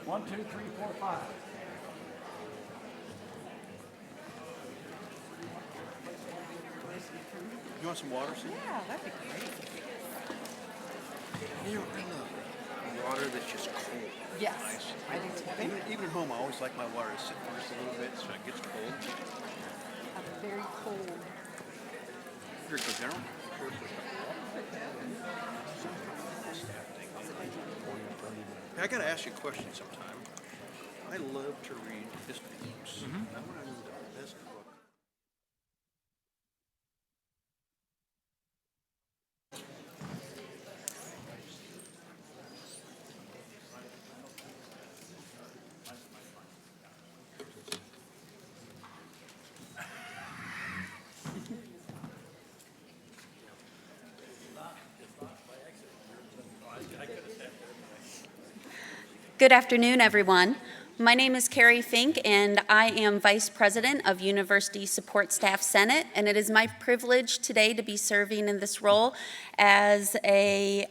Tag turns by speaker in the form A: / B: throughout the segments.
A: 1, 2, 3, 4, 5.
B: You want some water, Sue?
C: Yeah, that'd be great.
B: You know, I love water that's just cold.
C: Yes,
B: Nice.
C: I do too.
B: Even at home, I always like my water to sit first a little bit so it gets cold.
C: A very cold.
B: Here it goes, General. I got to ask you a question sometime. I love to read history books. I want to know the best book.
D: Good afternoon, everyone. My name is Carrie Fink, and I am Vice President of University Support Staff Senate, and it is my privilege today to be serving in this role as a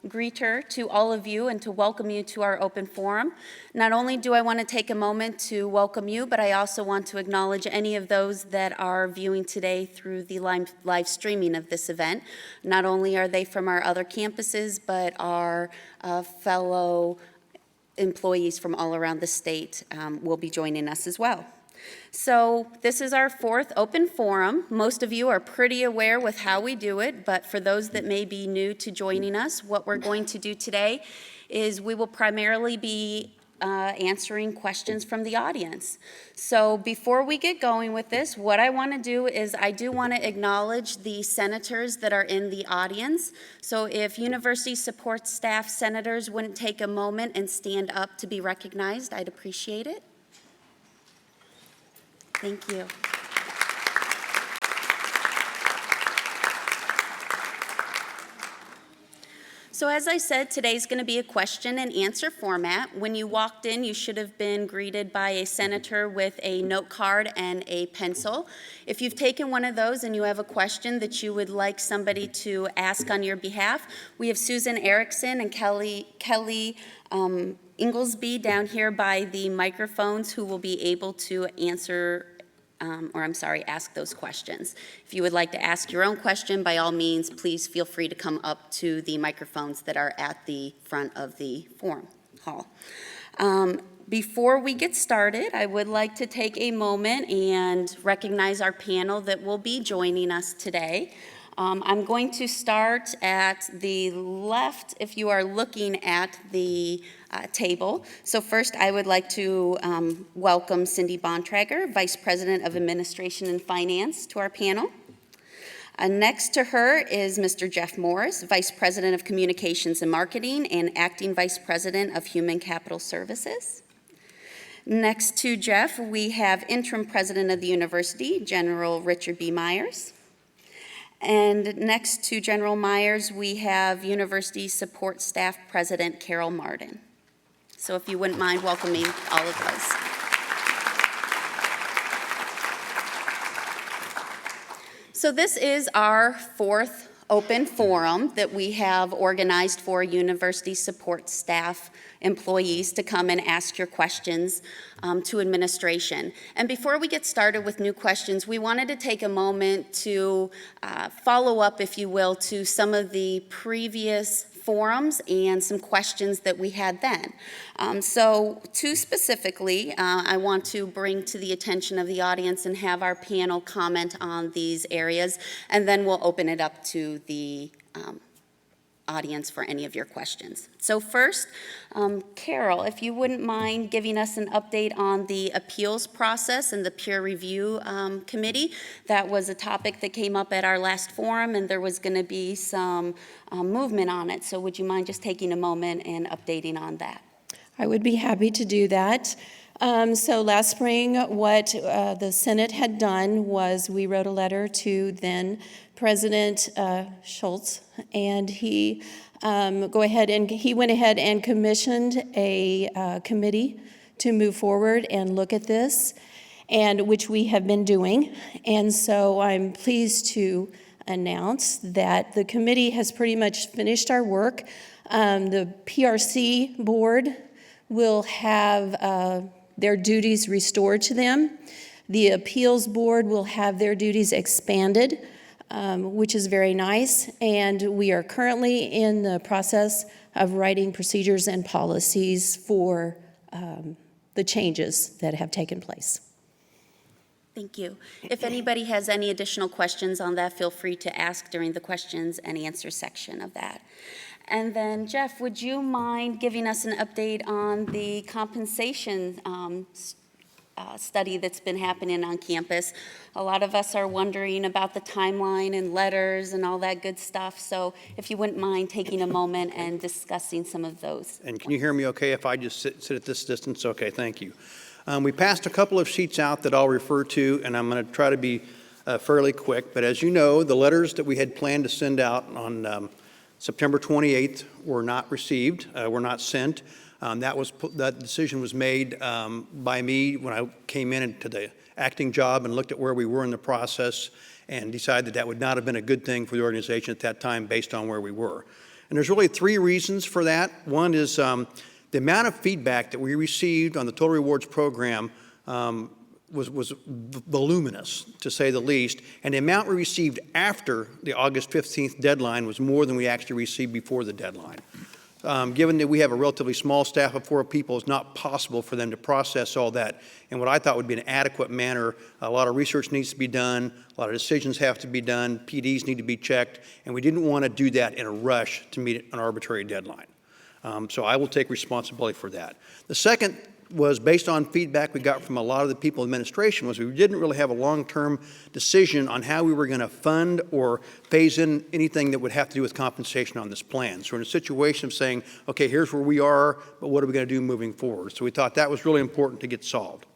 D: greeter to all of you and to welcome you to our open forum. Not only do I want to take a moment to welcome you, but I also want to acknowledge any of those that are viewing today through the live streaming of this event. Not only are they from our other campuses, but our fellow employees from all around the state will be joining us as well. So this is our fourth open forum. Most of you are pretty aware with how we do it, but for those that may be new to joining us, what we're going to do today is we will primarily be answering questions from the audience. So before we get going with this, what I want to do is I do want to acknowledge the senators that are in the audience. So if University Support Staff senators wouldn't take a moment and stand up to be recognized, I'd appreciate it. Thank you. So as I said, today's going to be a question and answer format. When you walked in, you should have been greeted by a senator with a note card and a pencil. If you've taken one of those and you have a question that you would like somebody to ask on your behalf, we have Susan Erickson and Kelly Inglesby down here by the microphones who will be able to ask those questions. If you would like to ask your own question, by all means, please feel free to come up to the microphones that are at the front of the forum hall. Before we get started, I would like to take a moment and recognize our panel that will be joining us today. I'm going to start at the left if you are looking at the table. So first, I would like to welcome Cindy Bontrager, Vice President of Administration and Finance, to our panel. Next to her is Mr. Jeff Morris, Vice President of Communications and Marketing and Acting Vice President of Human Capital Services. Next to Jeff, we have Interim President of the University, General Richard B. Myers. And next to General Myers, we have University Support Staff President Carol Martin. So if you wouldn't mind welcoming all of those. So this is our fourth open forum that we have organized for university support staff employees to come and ask your questions to administration. And before we get started with new questions, we wanted to take a moment to follow up, if you will, to some of the previous forums and some questions that we had then. So two specifically, I want to bring to the attention of the audience and have our panel comment on these areas, and then we'll open it up to the audience for any of your questions. So first, Carol, if you wouldn't mind giving us an update on the appeals process and the peer review committee. That was a topic that came up at our last forum, and there was going to be some movement on it. So would you mind just taking a moment and updating on that?
E: I would be happy to do that. So last spring, what the Senate had done was we wrote a letter to then President Schultz, and he went ahead and commissioned a committee to move forward and look at this, and which we have been doing. And so I'm pleased to announce that the committee has pretty much finished our work. The PRC board will have their duties restored to them. The appeals board will have their duties expanded, which is very nice. And we are currently in the process of writing procedures and policies for the changes that have taken place.
D: Thank you. If anybody has any additional questions on that, feel free to ask during the questions and answer section of that. And then, Jeff, would you mind giving us an update on the compensation study that's been happening on campus? A lot of us are wondering about the timeline and letters and all that good stuff. So if you wouldn't mind taking a moment and discussing some of those.
B: And can you hear me okay if I just sit at this distance? Okay, thank you. We passed a couple of sheets out that I'll refer to, and I'm going to try to be fairly quick. But as you know, the letters that we had planned to send out on September 28th were not received, were not sent. That decision was made by me when I came in into the acting job and looked at where we were in the process and decided that would not have been a good thing for the organization at that time based on where we were. And there's really three reasons for that. One is the amount of feedback that we received on the Total Rewards program was voluminous, to say the least, and the amount we received after the August 15th deadline was more than we actually received before the deadline. Given that we have a relatively small staff of 4 people, it's not possible for them to process all that in what I thought would be an adequate manner. A lot of research needs to be done, a lot of decisions have to be done, PDs need to be checked, and we didn't want to do that in a rush to meet an arbitrary deadline. So I will take responsibility for that. The second was based on feedback we got from a lot of the people in administration was we didn't really have a long-term decision on how we were going to fund or phase in anything that would have to do with compensation on this plan. So we're in a situation of saying, okay, here's where we are, but what are we going to do moving forward? So we thought that was really important to get solved.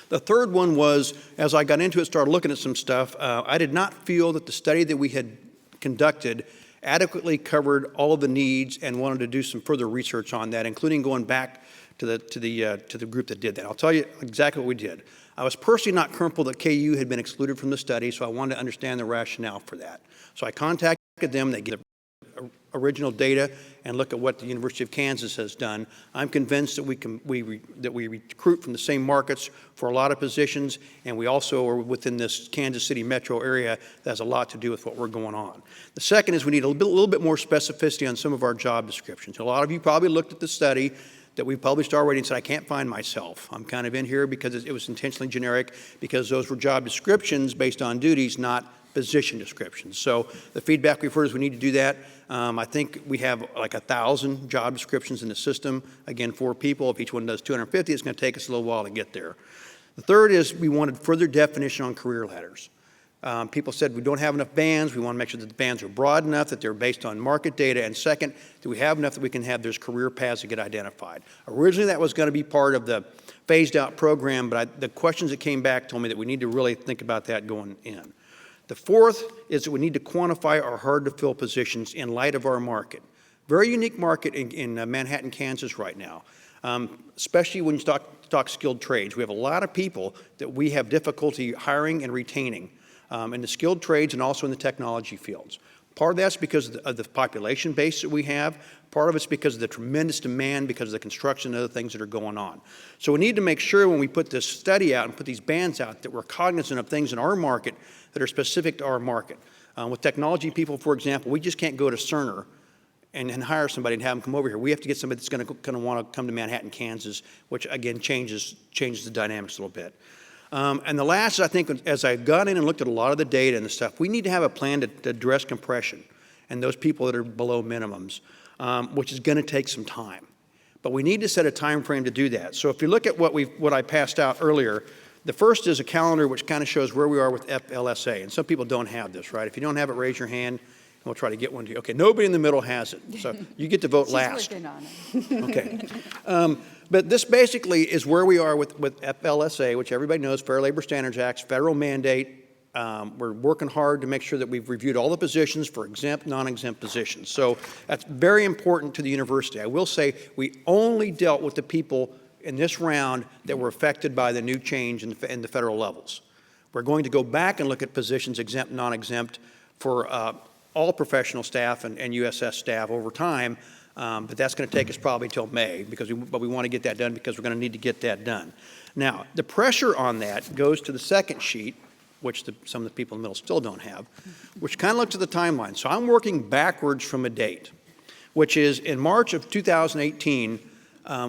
B: The third one was, as I got into it, started looking at some stuff, I did not feel that the study that we had conducted adequately covered all of the needs and wanted to do some further research on that, including going back to the group that did that. I'll tell you exactly what we did. I was personally not comfortable that KU had been excluded from the study, so I wanted to understand the rationale for that. So I contacted them. They gave the original data and look at what the University of Kansas has done. I'm convinced that we recruit from the same markets for a lot of positions, and we also are within this Kansas City metro area that has a lot to do with what we're going on. The second is we need a little bit more specificity on some of our job descriptions. A lot of you probably looked at the study that we published already and said, I can't find myself. I'm kind of in here because it was intentionally generic, because those were job descriptions based on duties, not position descriptions. So the feedback we've heard is we need to do that. I think we have like 1,000 job descriptions in the system. Again, 4 people. If each one does 250, it's going to take us a little while to get there. The third is we wanted further definition on career ladders. People said we don't have enough bands. We want to make sure that the bands are broad enough, that they're based on market data. And second, that we have enough that we can have those career paths that get identified. Originally, that was going to be part of the phased out program, but the questions that came back told me that we need to really think about that going in. The fourth is that we need to quantify our hard to fill positions in light of our market. Very unique market in Manhattan, Kansas right now, especially when you talk skilled trades. We have a lot of people that we have difficulty hiring and retaining. In the skilled trades and also in the technology fields. Part of that's because of the population base that we have. Part of it's because of the tremendous demand because of the construction and other things that are going on. So we need to make sure when we put this study out and put these bands out that we're cognizant of things in our market that are specific to our market. With technology people, for example, we just can't go to Cerner and hire somebody and have them come over here. We have to get somebody that's going to want to come to Manhattan, Kansas, which again changes the dynamics a little bit. And the last, I think, as I've gone in and looked at a lot of the data and the stuff, we need to have a plan to address compression and those people that are below minimums, which is going to take some time. But we need to set a time frame to do that. So if you look at what I passed out earlier, the first is a calendar which kind of shows where we are with FLSA. And some people don't have this, right? If you don't have it, raise your hand, and we'll try to get one to you. Okay, nobody in the middle has it, so you get to vote last.
C: She's working on it.
B: Okay. But this basically is where we are with FLSA, which everybody knows, Fair Labor Standards Act, federal mandate. We're working hard to make sure that we've reviewed all the positions for exempt, non-exempt positions. So that's very important to the university. I will say we only dealt with the people in this round that were affected by the new change in the federal levels. We're going to go back and look at positions exempt, non-exempt for all professional staff and USS staff over time. But that's going to take us probably till May, but we want to get that done because we're going to need to get that done. Now, the pressure on that goes to the second sheet, which some of the people in the middle still don't have, which kind of looks at the timeline. So I'm working backwards from a date, which is in March of 2018,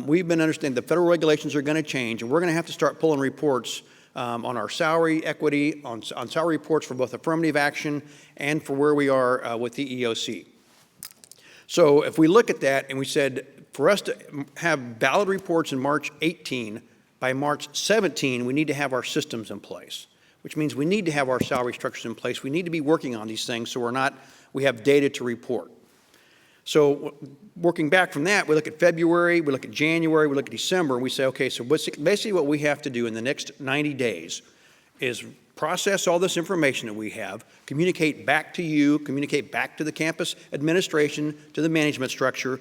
B: we've been understanding the federal regulations are going to change, and we're going to have to start pulling reports on our salary equity, on salary reports for both affirmative action and for where we are with the EOC. So if we look at that and we said, for us to have valid reports in March 18, by March 17, we need to have our systems in place, which means we need to have our salary structures in place. We need to be working on these things so we have data to report. So working back from that, we look at February, we look at January, we look at December, and we say, okay, so basically what we have to do in the next 90 days is process all this information that we have, communicate back to you, communicate back to the campus administration, to the management structure,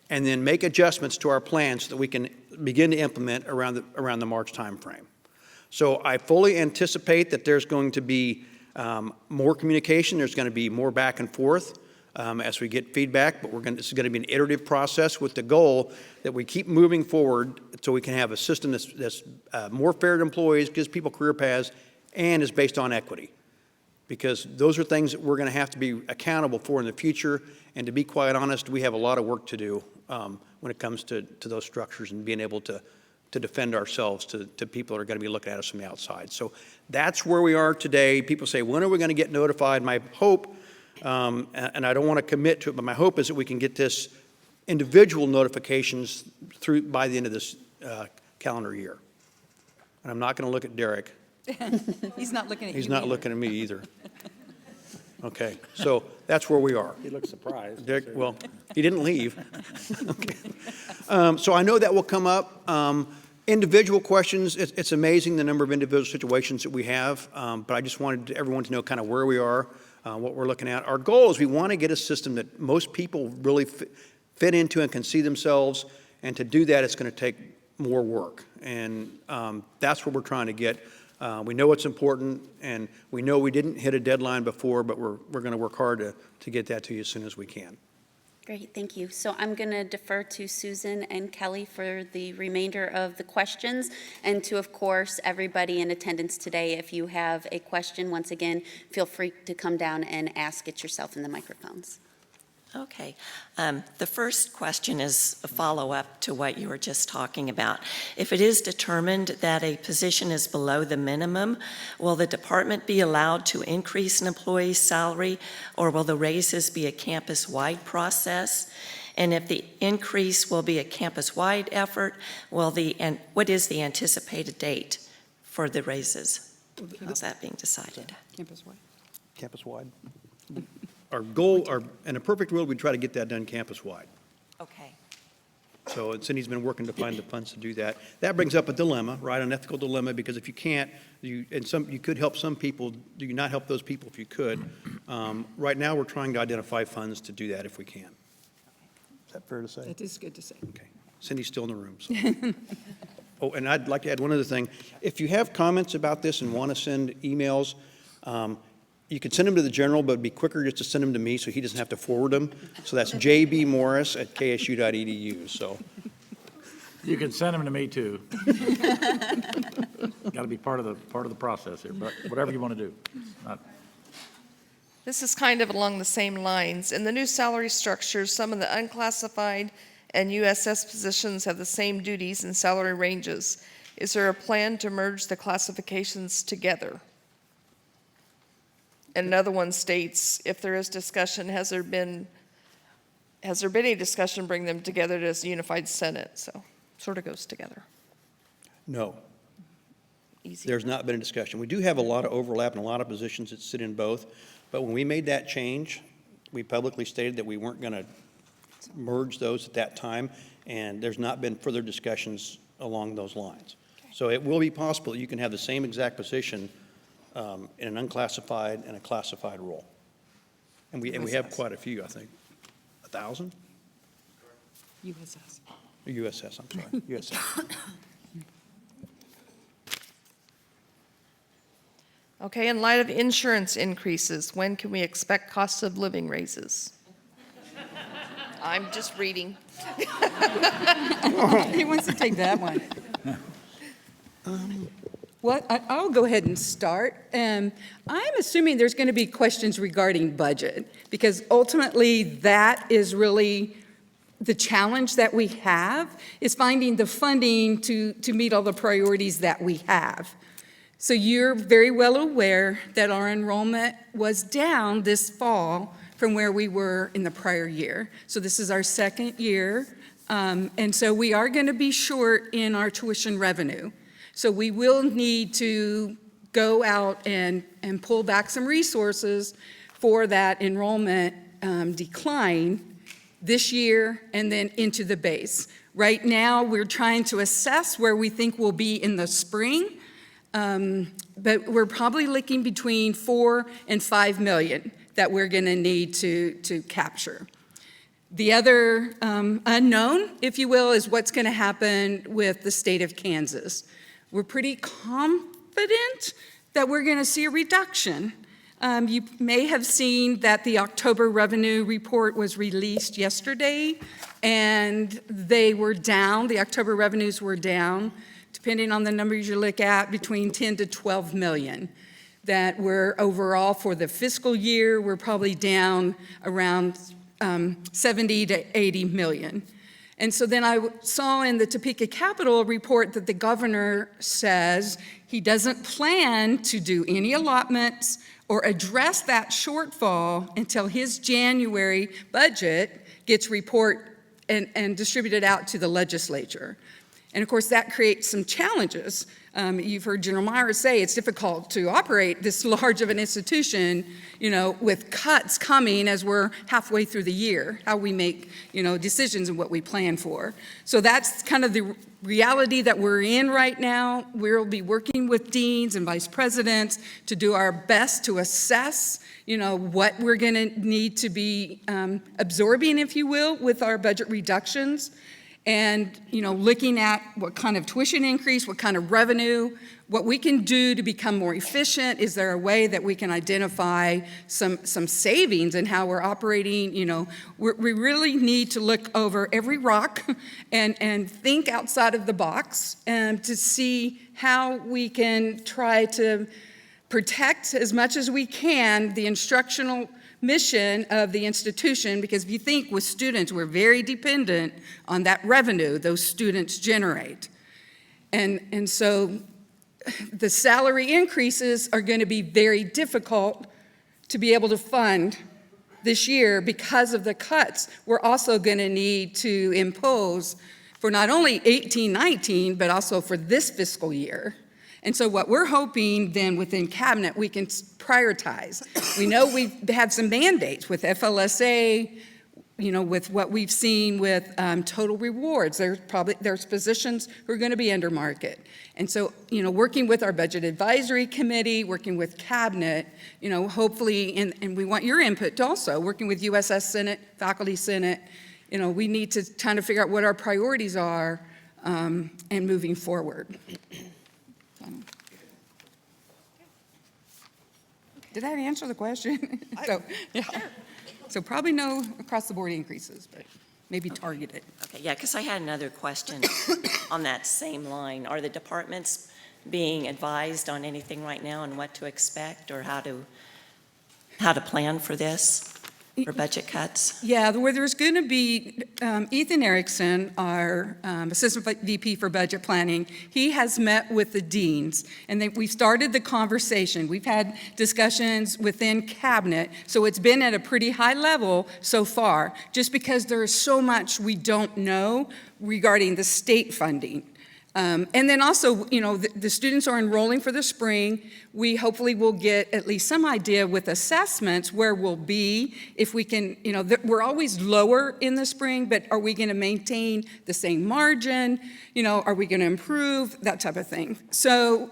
B: and then make adjustments to our plans so that we can begin to implement around the March timeframe. So I fully anticipate that there's going to be more communication, there's going to be more back and forth as we get feedback, but this is going to be an iterative process with the goal that we keep moving forward so we can have a system that's more fair to employees, gives people career paths, and is based on equity. Because those are things that we're going to have to be accountable for in the future, and to be quite honest, we have a lot of work to do when it comes to those structures and being able to defend ourselves to people that are going to be looking at us from the outside. So that's where we are today. People say, when are we going to get notified? My hope, and I don't want to commit to it, but my hope is that we can get this individual notifications through by the end of this calendar year. And I'm not going to look at Derek.
C: He's not looking at you.
B: He's not
C: either.
B: looking at me either. Okay, so that's where we are.
A: He looks surprised.
B: Derek, well, he didn't leave. Okay. So I know that will come up. Individual questions, it's amazing the number of individual situations that we have, but I just wanted everyone to know kind of where we are, what we're looking at. Our goal is we want to get a system that most people really fit into and can see themselves, and to do that it's going to take more work, and that's what we're trying to get. We know it's important, and we know we didn't hit a deadline before, but we're going to work hard to get that to you as soon as we can.
D: Great, thank you. So I'm going to defer to Susan and Kelly for the remainder of the questions, and to, of course, everybody in attendance today. If you have a question, once again, feel free to come down and ask it yourself in the microphones.
F: Okay. The first question is a follow-up to what you were just talking about. If it is determined that a position is below the minimum, will the department be allowed to increase an employee's salary, or will the raises be a campus-wide process? And if the increase will be a campus-wide effort, and what is the anticipated date for the raises? How's that being decided?
C: Campus-wide.
B: Campus-wide. Our goal, in a perfect world, we'd try to get that done campus-wide.
F: Okay.
B: So Cindy's been working to find the funds to do that. That brings up a dilemma, right, an ethical dilemma, because if you can't, you could help some people. Do you not help those people if you could? Right now, we're trying to identify funds to do that if we can. Is that fair to say?
C: That is good to say.
B: Okay. Cindy's still in the room. So. Oh, and I'd like to add one other thing. If you have comments about this and want to send emails, you could send them to the general, but it'd be quicker just to send them to me so he doesn't have to forward them. So that's jbmorris@ksu.edu. So
A: You can send them to me too. Got to be part of the process here, but whatever you want to do.
G: This is kind of along the same lines. In the new salary structures, some of the unclassified and USS positions have the same duties and salary ranges. Is there a plan to merge the classifications together? And another one states, if there is discussion, has there been any discussion, bring them together as a unified Senate? So sort of goes together.
B: no,
G: Easy.
B: there's not been a discussion. We do have a lot of overlap and a lot of positions that sit in both. But when we made that change, we publicly stated that we weren't going to merge those at that time, and there's not been further discussions along those lines. Okay. So it will be possible that you can have the same exact position in an unclassified and a classified role. And we have quite a few, I think. 1,000?
C: USS.
B: USS, I'm sorry, USS.
G: Okay, in light of insurance increases, when can we expect cost of living raises? I'm just reading.
C: He wants to take that one. Well, I'll go ahead and start. I'm assuming there's going to be questions regarding budget, because ultimately that is really the challenge that we have, is finding the funding to meet all the priorities that we have. So you're very well aware that our enrollment was down this fall from where we were in the prior year. So this is our second year, and so we are going to be short in our tuition revenue. So we will need to go out and pull back some resources for that enrollment decline this year and then into the base. Right now, we're trying to assess where we think we'll be in the spring, but we're probably looking between 4 and 5 million that we're going to need to capture. The other unknown, if you will, is what's going to happen with the state of Kansas. We're pretty confident that we're going to see a reduction. You may have seen that the October revenue report was released yesterday, and they were down. The October revenues were down, depending on the numbers you look at, between 10 to 12 million. That we're overall for the fiscal year, we're probably down around 70 to 80 million. And so then I saw in the Topeka Capitol report that the governor says he doesn't plan to do any allotments or address that shortfall until his January budget gets report and distributed out to the legislature. And of course, that creates some challenges. You've heard General Myers say it's difficult to operate this large of an institution, with cuts coming as we're halfway through the year, how we make, decisions and what we plan for. So that's kind of the reality that we're in right now. We'll be working with deans and vice presidents to do our best to assess, what we're going to need to be absorbing, if you will, with our budget reductions. And, looking at what kind of tuition increase, what kind of revenue, what we can do to become more efficient. Is there a way that we can identify some savings in how we're operating? We really need to look over every rock and think outside of the box and to see how we can try to protect as much as we can the instructional mission of the institution, because if you think with students, we're very dependent on that revenue those students generate. And so the salary increases are going to be very difficult to be able to fund this year because of the cuts we're also going to need to impose for not only 18-19, but also for this fiscal year. And so what we're hoping then within cabinet, we can prioritize. We know we've had some mandates with FLSA, with what we've seen with total rewards. There's positions who are going to be under market. And so, working with our budget advisory committee, working with cabinet, hopefully, and we want your input also, working with USS Senate, Faculty Senate, we need to kind of figure out what our priorities are and moving forward. Did that answer the question? So probably no across-the-board increases, but maybe targeted.
F: Okay, yeah, because I had another question on that same line. Are the departments being advised on anything right now and what to expect or how to plan for this, for budget cuts?
C: Yeah, where there's going to be, Ethan Erickson, our Assistant VP for Budget Planning, he has met with the deans, and we've started the conversation. We've had discussions within cabinet, so it's been at a pretty high level so far, just because there is so much we don't know regarding the state funding. And then also, the students are enrolling for the spring. We hopefully will get at least some idea with assessments where we'll be. If we can, we're always lower in the spring, but are we going to maintain the same margin? Are we going to improve? That type of thing. So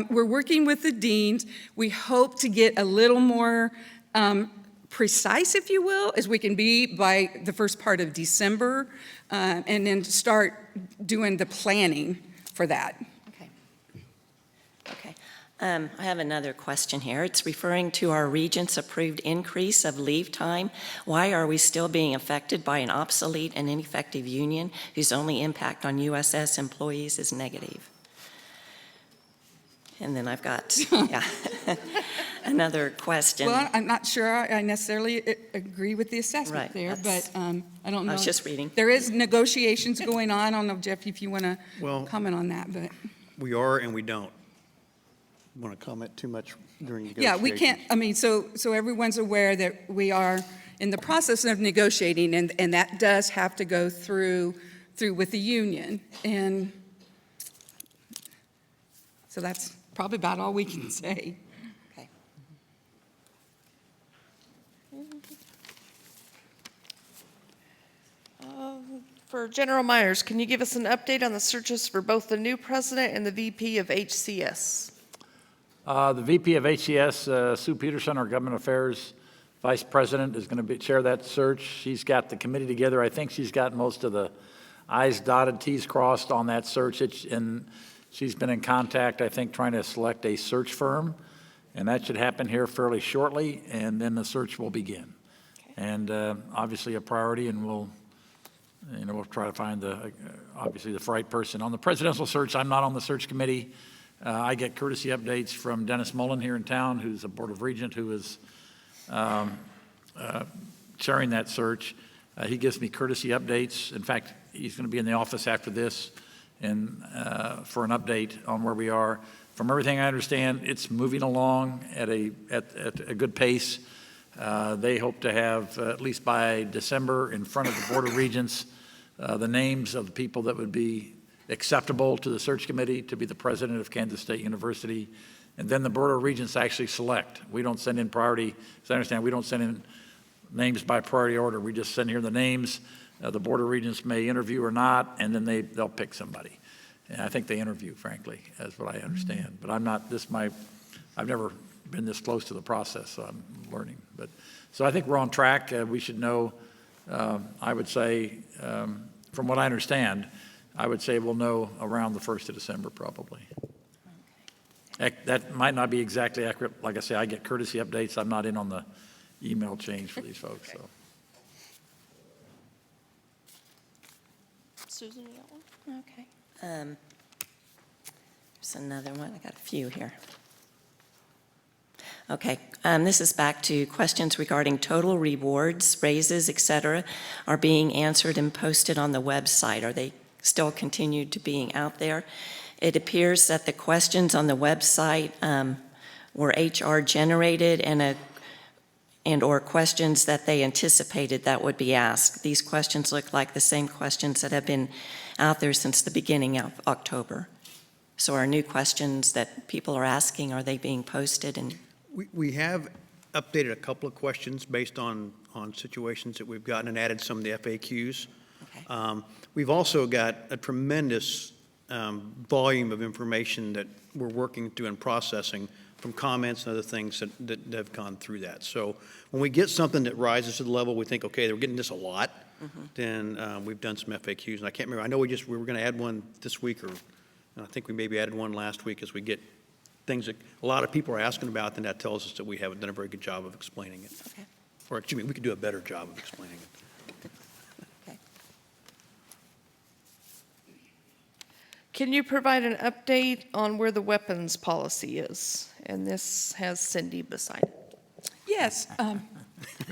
C: we're working with the deans. We hope to get a little more precise, if you will, as we can be by the first part of December, and then start doing the planning for that.
F: Okay. I have another question here. It's referring to our regents' approved increase of leave time. Why are we still being affected by an obsolete and ineffective union whose only impact on USS employees is negative? And then I've got, another question.
C: Well, I'm not sure I necessarily agree with the assessment
F: Right,
C: there, but
F: that's-
C: I don't know.
F: I was just reading.
C: There is negotiations going on. I don't know, Jeff, if you want to
B: Well-
C: comment on that, but.
B: We are and we don't. Want to comment too much during negotiations?
C: Yeah, we can't, I mean, so everyone's aware that we are in the process of negotiating, and that does have to go through with the union. And so that's probably about all we can say.
F: Okay.
G: For General Myers, can you give us an update on the searches for both the new president and the VP of HCS?
A: The VP of HCS, Sue Peterson, our Government Affairs Vice President, is going to chair that search. She's got the committee together. I think she's got most of the I's dotted, T's crossed on that search. And she's been in contact, I think, trying to select a search firm. And that should happen here fairly shortly, and then the search will begin. And obviously a priority, and we'll try to find obviously the right person. On the presidential search, I'm not on the search committee. I get courtesy updates from Dennis Mullen here in town, who's a Board of Regent, who is chairing that search. He gives me courtesy updates. In fact, he's going to be in the office after this and for an update on where we are. From everything I understand, it's moving along at a good pace. They hope to have, at least by December, in front of the Board of Regents, the names of the people that would be acceptable to the search committee to be the president of Kansas State University. And then the Board of Regents actually select. We don't send in priority, as I understand, we don't send in names by priority order. We just send here the names. The Board of Regents may interview or not, and then they'll pick somebody. And I think they interview, frankly, is what I understand. But I'm not, I've never been this close to the process, so I'm learning. So I think we're on track. We should know, I would say, from what I understand, I would say we'll know around the 1st of December, probably. That might not be exactly accurate. Like I say, I get courtesy updates. I'm not in on the email change for these folks, so.
G: Susan, you got one?
F: Okay. There's another one. I got a few here. Okay, this is back to questions regarding total rewards, raises, et cetera, are being answered and posted on the website. Are they still continued to being out there? It appears that the questions on the website were HR generated and or questions that they anticipated that would be asked. These questions look like the same questions that have been out there since the beginning of October. So are new questions that people are asking, are they being posted? And
B: We have updated a couple of questions based on situations that we've gotten and added some of the FAQs.
F: okay.
B: We've also got a tremendous volume of information that we're working through and processing from comments and other things that have gone through that. So when we get something that rises to the level we think, okay, we're getting this a lot, then we've done some FAQs. And I can't remember, I know we were going to add one this week, or I think we maybe added one last week as we get things that a lot of people are asking about, and that tells us that we haven't done a very good job of explaining it.
F: Okay.
B: Or excuse me, we could do a better job of explaining it.
F: Okay.
G: Can you provide an update on where the weapons policy is? And this has Cindy beside it.
C: Yes,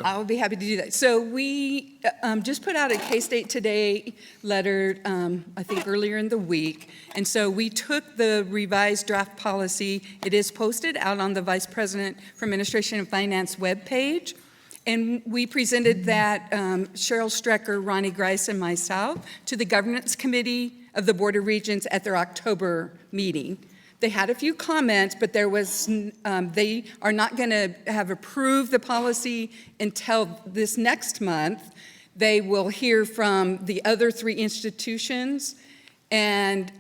C: I would be happy to do that. So we just put out a K-State Today letter, I think earlier in the week. And so we took the revised draft policy. It is posted out on the Vice President for Administration and Finance webpage. And we presented that, Cheryl Strecker, Ronnie Grice, and myself, to the Governance Committee of the Board of Regents at their October meeting. They had a few comments, but there was, they are not going to have approved the policy until this next month. They will hear from the other 3 institutions, and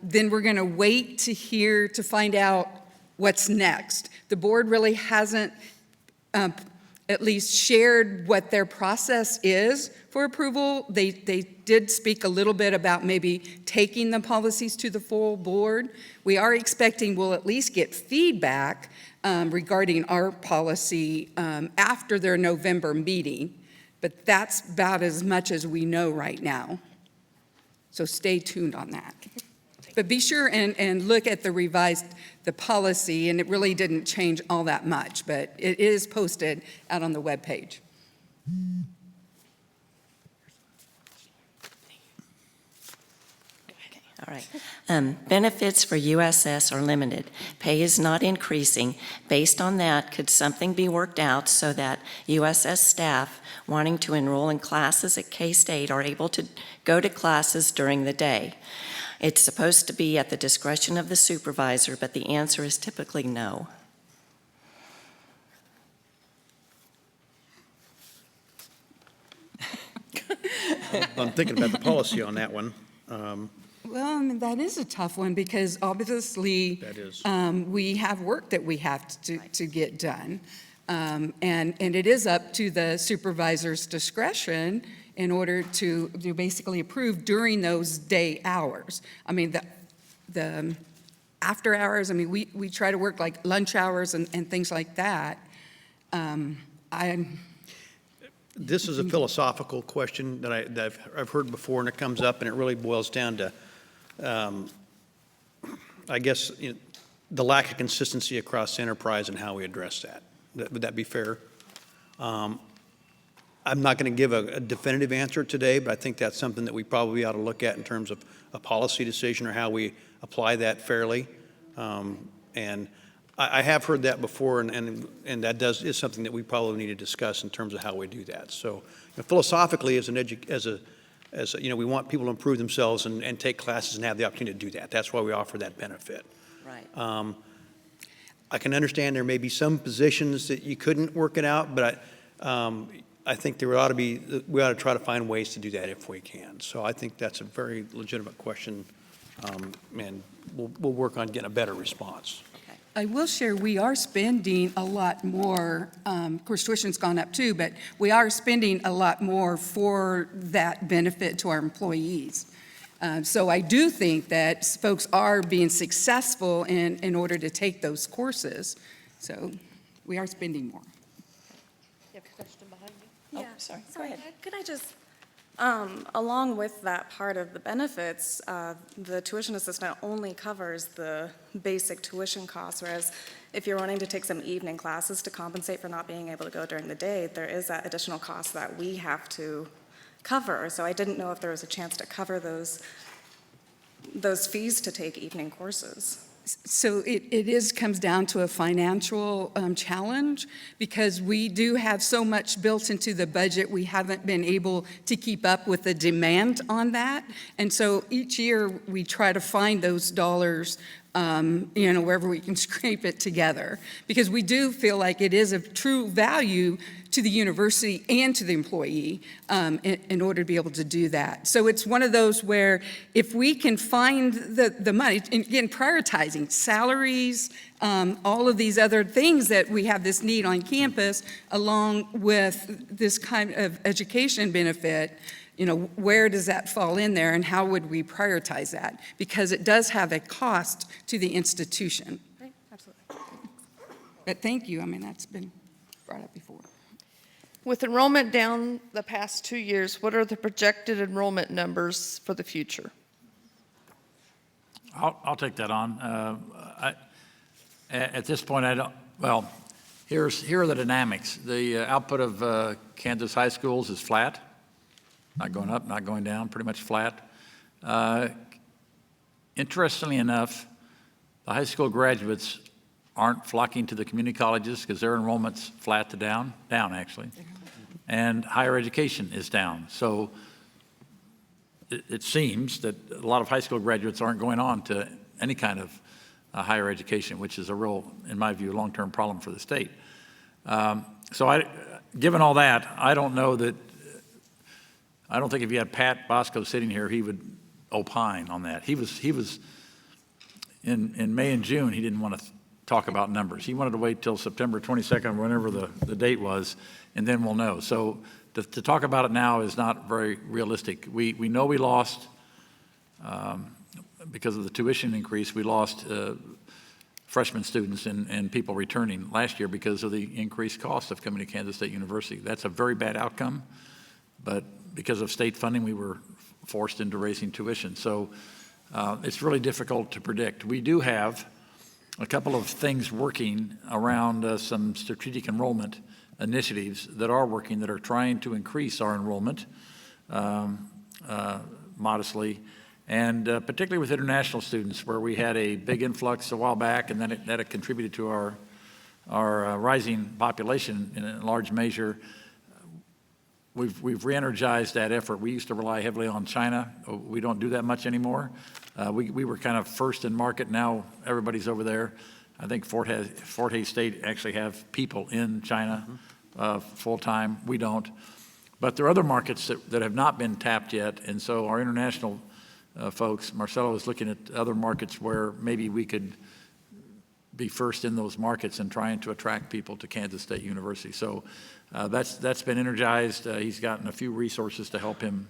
C: then we're going to wait to find out what's next. The board really hasn't at least shared what their process is for approval. They did speak a little bit about maybe taking the policies to the full board. We are expecting we'll at least get feedback regarding our policy after their November meeting, but that's about as much as we know right now. So stay tuned on that. But be sure and look at the policy, and it really didn't change all that much, but it is posted out on the webpage.
F: All right. Benefits for USS are limited. Pay is not increasing. Based on that, could something be worked out so that USS staff wanting to enroll in classes at K-State are able to go to classes during the day? It's supposed to be at the discretion of the supervisor, but the answer is typically no.
B: I'm thinking about the policy on that one.
C: Well, I mean, that is a tough one because obviously
B: That is.
C: we have work that we have to get done. And it is up to the supervisor's discretion in order to basically approve during those day hours. I mean, the after hours, I mean, we try to work like lunch hours and things like that.
B: This is a philosophical question that I've heard before, and it comes up, and it really boils down to, I guess, the lack of consistency across the enterprise and how we address that. Would that be fair? I'm not going to give a definitive answer today, but I think that's something that we probably ought to look at in terms of a policy decision or how we apply that fairly. And I have heard that before, and that is something that we probably need to discuss in terms of how we do that. So philosophically, we want people to improve themselves and take classes and have the opportunity to do that. That's why we offer that benefit.
F: Right.
B: I can understand there may be some positions that you couldn't work it out, but I think we ought to try to find ways to do that if we can. So I think that's a very legitimate question, and we'll work on getting a better response.
C: I will share, we are spending a lot more, of course, tuition's gone up too, but we are spending a lot more for that benefit to our employees. So I do think that folks are being successful in order to take those courses. So we are spending more.
G: You have a question behind you?
F: Oh, sorry. Go ahead.
H: Could I just, along with that part of the benefits, the tuition assistant only covers the basic tuition costs, whereas if you're wanting to take some evening classes to compensate for not being able to go during the day, there is that additional cost that we have to cover. So I didn't know if there was a chance to cover those fees to take evening courses.
C: So it comes down to a financial challenge because we do have so much built into the budget, we haven't been able to keep up with the demand on that. And so each year we try to find those dollars, wherever we can scrape it together. Because we do feel like it is of true value to the university and to the employee in order to be able to do that. So it's one of those where if we can find the money, and again, prioritizing salaries, all of these other things that we have this need on campus, along with this kind of education benefit, where does that fall in there and how would we prioritize that? Because it does have a cost to the institution.
H: Right, absolutely.
C: But thank you, I mean, that's been brought up before.
G: With enrollment down the past 2 years, what are the projected enrollment numbers for the future?
A: I'll take that on. At this point, here are the dynamics. The output of Kansas high schools is flat, not going up, not going down, pretty much flat. Interestingly enough, the high school graduates aren't flocking to the community colleges because their enrollment's flat to down actually, and higher education is down. So it seems that a lot of high school graduates aren't going on to any kind of higher education, which is a real, in my view, long-term problem for the state. Given all that, I don't think if you had Pat Bosco sitting here, he would opine on that. He was in May and June, he didn't want to talk about numbers. He wanted to wait till September 22nd, whenever the date was, and then we'll know. So to talk about it now is not very realistic. We know we lost, because of the tuition increase, we lost freshman students and people returning last year because of the increased cost of coming to Kansas State University. That's a very bad outcome, but because of state funding, we were forced into raising tuition. So it's really difficult to predict. We do have a couple of things working around some strategic enrollment initiatives that are working, that are trying to increase our enrollment modestly, and particularly with international students, where we had a big influx a while back, and then that contributed to our rising population in a large measure. We've re-energized that effort. We used to rely heavily on China. We don't do that much anymore. We were kind of first in market. Now everybody's over there. I think Fort Hays State actually have people in China full-time. We don't. But there are other markets that have not been tapped yet, and so our international folks, Marcelo is looking at other markets where maybe we could be first in those markets and trying to attract people to Kansas State University. So that's been energized. He's gotten a few resources to help him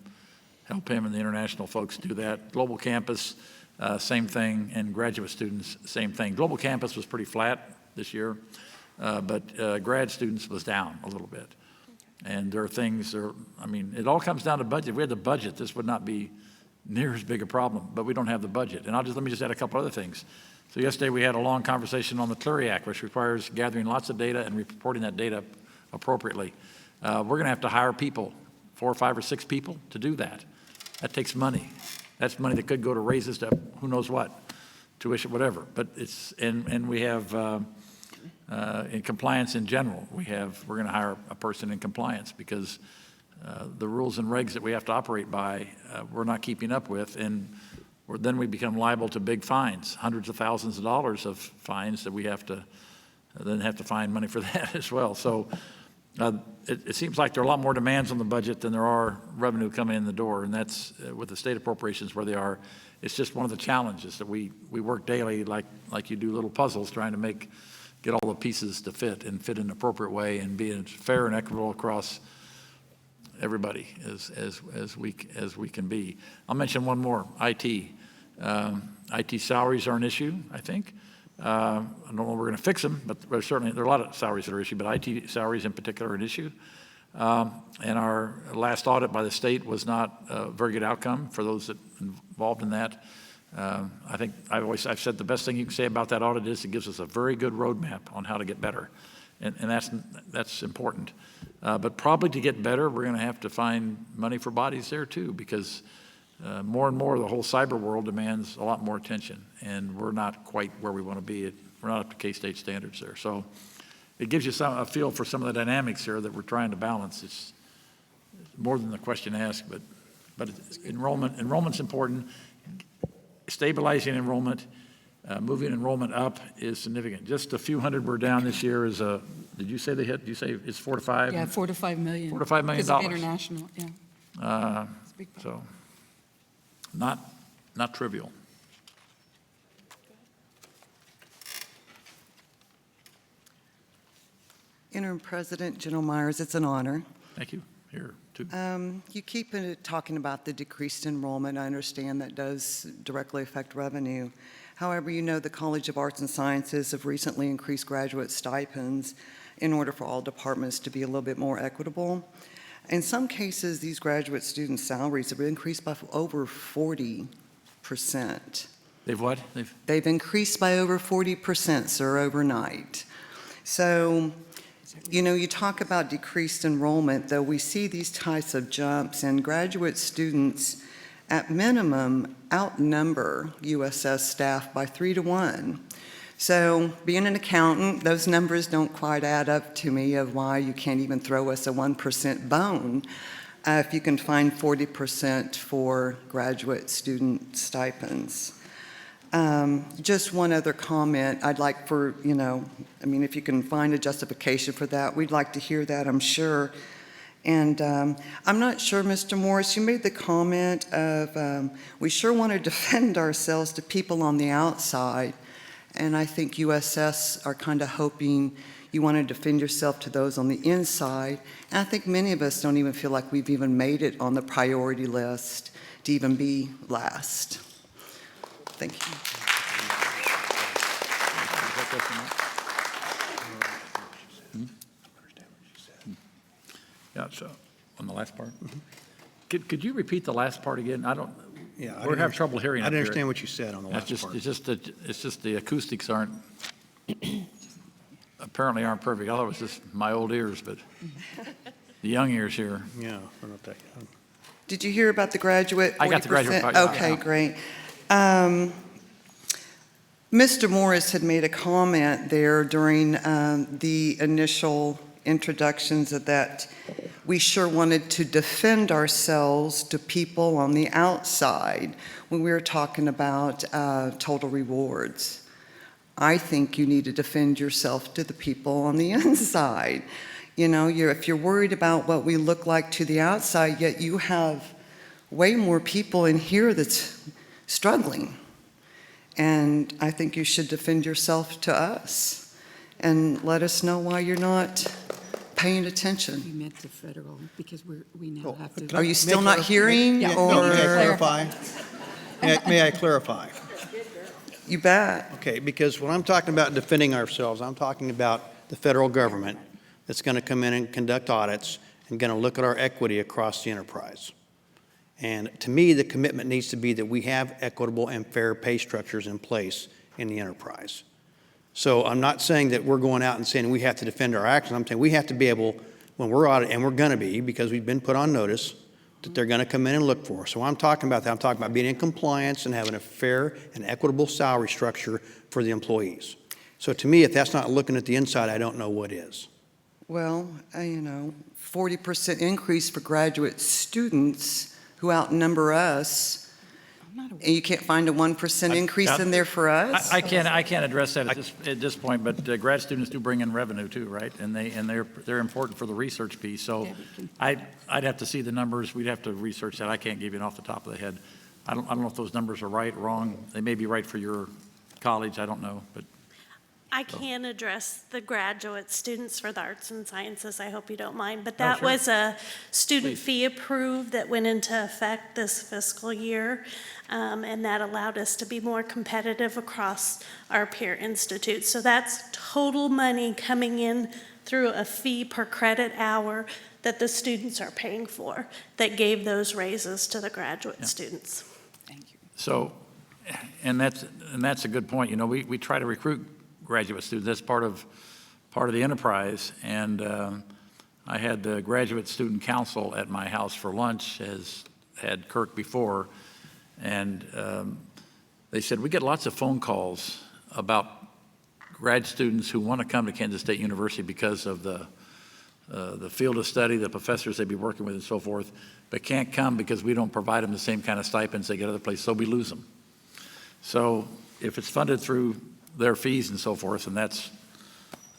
A: and the international folks do that. Global Campus, same thing, and graduate students, same thing. Global Campus was pretty flat this year, but grad students was down a little bit. And there are things, I mean, it all comes down to budget. If we had the budget, this would not be near as big a problem, but we don't have the budget. And let me just add a couple other things. So yesterday we had a long conversation on the Clery Act, which requires gathering lots of data and reporting that data appropriately. We're going to have to hire people, 4 or 5 or 6 people to do that. That takes money. That's money that could go to raises to who knows what, tuition, whatever. But and we have, in compliance in general, we're going to hire a person in compliance because the rules and regs that we have to operate by, we're not keeping up with, and then we become liable to big fines, hundreds of thousands of dollars of fines that we have to find money for that as well. So it seems like there are a lot more demands on the budget than there are revenue coming in the door, and that's with the state appropriations where they are. It's just one of the challenges that we work daily, like you do little puzzles, trying to get all the pieces to fit in an appropriate way and be fair and equitable across everybody as we can be. I'll mention one more, IT. IT salaries are an issue, I think. I don't know if we're going to fix them, but certainly there are a lot of salaries that are an issue, but IT salaries in particular are an issue. And our last audit by the state was not a very good outcome for those that involved in that. I think I've said the best thing you can say about that audit is it gives us a very good roadmap on how to get better. And that's important. But probably to get better, we're going to have to find money for bodies there too, because more and more the whole cyber world demands a lot more attention, and we're not quite where we want to be. We're not up to K-State standards there. So it gives you a feel for some of the dynamics here that we're trying to balance. It's more than the question asked, but enrollment's important. Stabilizing enrollment, moving enrollment up is significant. Just a few hundred we're down this year is did you say they hit, did you say it's 4 to 5?
C: Yeah, $4 to $5 million.
A: $4 to $5 million.
C: Because of international, yeah.
A: So not trivial.
I: Interim President General Myers, it's an honor.
A: Thank you. Here, too.
I: You keep talking about the decreased enrollment. I understand that does directly affect revenue. However, you know the College of Arts and Sciences have recently increased graduate stipends in order for all departments to be a little bit more equitable. In some cases, these graduate student salaries have increased by over 40%.
A: They've what?
I: They've increased by over 40%, sir, overnight. So, you know, you talk about decreased enrollment, though we see these types of jumps, and graduate students at minimum outnumber USS staff by 3 to 1. So being an accountant, those numbers don't quite add up to me of why you can't even throw us a 1% bone if you can find 40% for graduate student stipends. Just one other comment. I'd like for, if you can find a justification for that, we'd like to hear that, I'm sure. And I'm not sure, Mr. Morris, you made the comment of we sure want to defend ourselves to people on the outside. And I think USS are kind of hoping you want to defend yourself to those on the inside. And I think many of us don't even feel like we've even made it on the priority list to even be last. Thank you.
A: Yeah, so, on the last part? Could you repeat the last part again? I don't,
B: Yeah, I
A: we're
B: didn't
A: having trouble hearing
B: I
A: up
B: didn't
A: here.
B: understand what you said on the
A: It's
B: last part.
A: it's just the acoustics apparently aren't perfect. I thought it was just my old ears, but the young ears here.
B: Yeah, I don't think.
I: Did you hear about the graduate 40%?
A: I got the graduate part, yeah.
I: Okay, great. Mr. Morris had made a comment there during the initial introductions of that we sure wanted to defend ourselves to people on the outside when we were talking about total rewards. I think you need to defend yourself to the people on the inside. You know, if you're worried about what we look like to the outside, yet you have way more people in here that's struggling. And I think you should defend yourself to us and let us know why you're not paying attention.
C: You meant the federal, because we now have to.
I: Are you still not hearing,
C: Yeah.
I: or?
B: No, may I clarify? May I clarify?
I: You bet.
B: Okay, because when I'm talking about defending ourselves, I'm talking about the federal government that's going to come in and conduct audits and going to look at our equity across the enterprise. And to me, the commitment needs to be that we have equitable and fair pay structures in place in the enterprise. So I'm not saying that we're going out and saying we have to defend our actions. I'm saying we have to be able, when we're audited, and we're going to be, because we've been put on notice, that they're going to come in and look for us. So I'm talking about that. I'm talking about being in compliance and having a fair and equitable salary structure for the employees. So to me, if that's not looking at the inside, I don't know what is.
I: Well, 40% increase for graduate students who outnumber us, and you can't find a 1% increase in there for us?
A: I can't address that at this point, but grad students do bring in revenue too, right? And they're important for the research piece. So I'd have to see the numbers. We'd have to research that. I can't give you it off the top of the head. I don't know if those numbers are right, wrong. They may be right for your college. I don't know, but.
J: I can address the graduate students for the arts and sciences, I hope you don't mind, but
A: Oh,
J: that
A: sure.
J: was a student
A: Please.
J: fee approved that went into effect this fiscal year, and that allowed us to be more competitive across our peer institutes. So that's total money coming in through a fee per credit hour that the students are paying for, that gave those raises to the graduate students.
A: So, and that's a good point. You know, we try to recruit graduate students. That's part of the enterprise. And I had the graduate student council at my house for lunch, as had Kirk before, and they said we get lots of phone calls about grad students who want to come to Kansas State University because of the field of study, the professors they'd be working with, and so forth, but can't come because we don't provide them the same kind of stipends they get other places, so we lose them. So if it's funded through their fees and so forth, and that's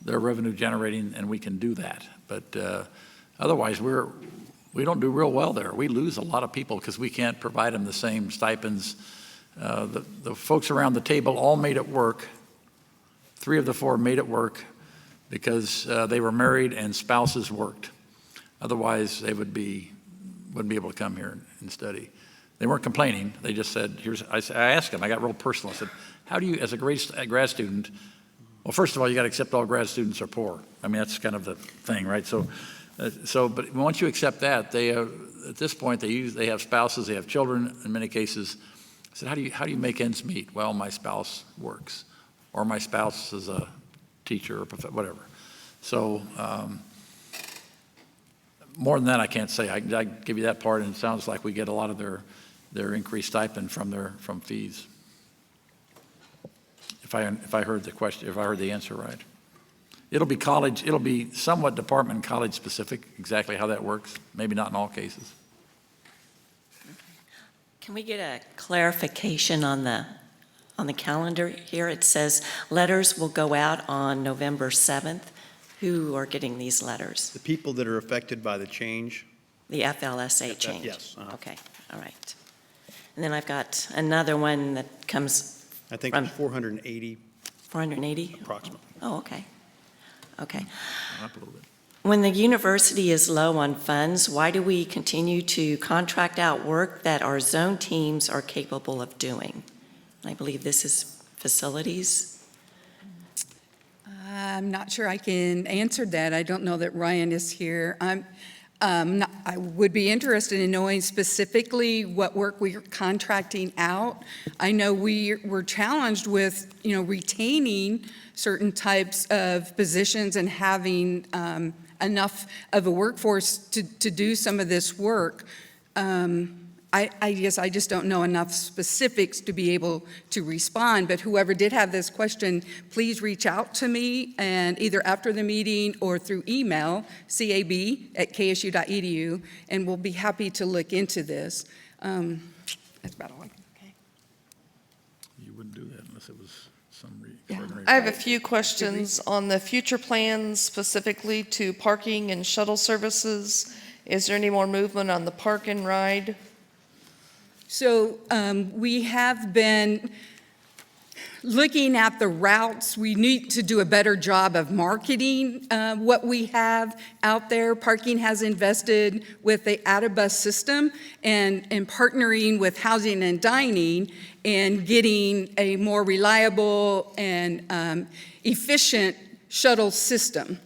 A: their revenue generating, and we can do that. But otherwise, we don't do real well there. We lose a lot of people because we can't provide them the same stipends. The folks around the table all made it work. 3 of the 4 made it work because they were married and spouses worked. Otherwise, they wouldn't be able to come here and study. They weren't complaining. They just said, I asked them, I got real personal. I said, how do you, as a grad student, well, first of all, you got to accept all grad students are poor. I mean, that's kind of the thing, right? But once you accept that, at this point, they have spouses, they have children in many cases. I said, how do you make ends meet? Well, my spouse works, or my spouse is a teacher or whatever. So more than that, I can't say. I give you that part, and it sounds like we get a lot of their increased stipend from fees. If I heard the question, if I heard the answer right. It'll be somewhat department and college specific, exactly how that works, maybe not in all cases.
F: Can we get a clarification on the calendar here? It says letters will go out on November 7th. Who are getting these letters?
B: The people that are affected by the change.
F: The FLSA change?
B: Yes.
F: Okay, all right. And then I've got another one that comes
B: I think
F: from
B: it's 480
F: 480?
B: approximately.
F: Oh, okay. Okay.
A: Up a little bit.
F: When the university is low on funds, why do we continue to contract out work that our zone teams are capable of doing? I believe this is facilities.
C: I'm not sure I can answer that. I don't know that Ryan is here. I would be interested in knowing specifically what work we're contracting out. I know we're challenged with, retaining certain types of positions and having enough of a workforce to do some of this work. I guess I just don't know enough specifics to be able to respond, but whoever did have this question, please reach out to me, and either after the meeting or through email, cab@ksu.edu, and we'll be happy to look into this. That's about all.
A: You wouldn't do that unless it was some
C: Yeah.
A: extraordinary.
G: I have a few questions on the future plans specifically to parking and shuttle services. Is there any more movement on the park and ride?
C: So we have been looking at the routes. We need to do a better job of marketing what we have out there. Parking has invested with the Addabus system and partnering with Housing and Dining and getting a more reliable and efficient shuttle system.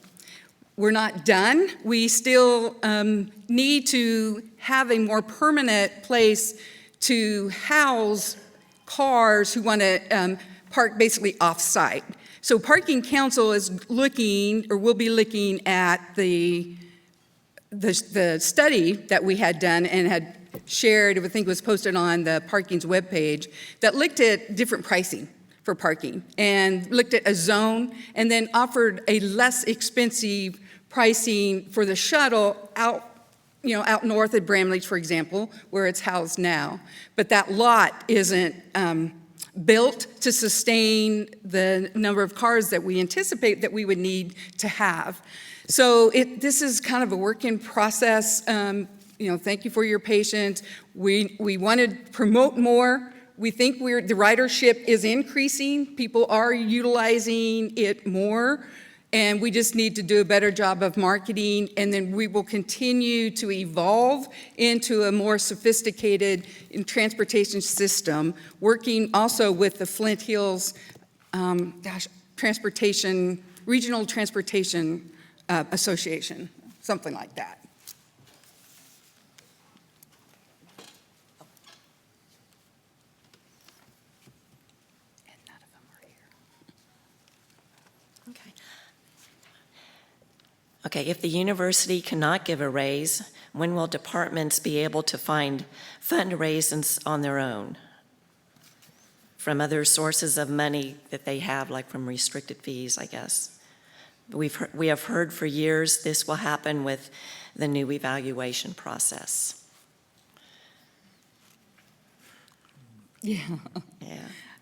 C: We're not done. We still need to have a more permanent place to house cars who want to park basically off-site. So Parking Council is looking, or will be looking at the study that we had done and had shared, I think it was posted on the Parking's webpage, that looked at different pricing for parking and looked at a zone and then offered a less expensive pricing for the shuttle out north at Bramlage, for example, where it's housed now. But that lot isn't built to sustain the number of cars that we anticipate that we would need to have. So this is kind of a work in process. Thank you for your patience. We want to promote more. We think the ridership is increasing. People are utilizing it more. And we just need to do a better job of marketing, and then we will continue to evolve into a more sophisticated transportation system, working also with the Flint Hills Regional Transportation Association, something like that.
F: Okay, if the university cannot give a raise, when will departments be able to find fundraisers on their own? From other sources of money that they have, like from restricted fees, I guess. We have heard for years this will happen with the new evaluation process.
C: Yeah.
F: Yeah.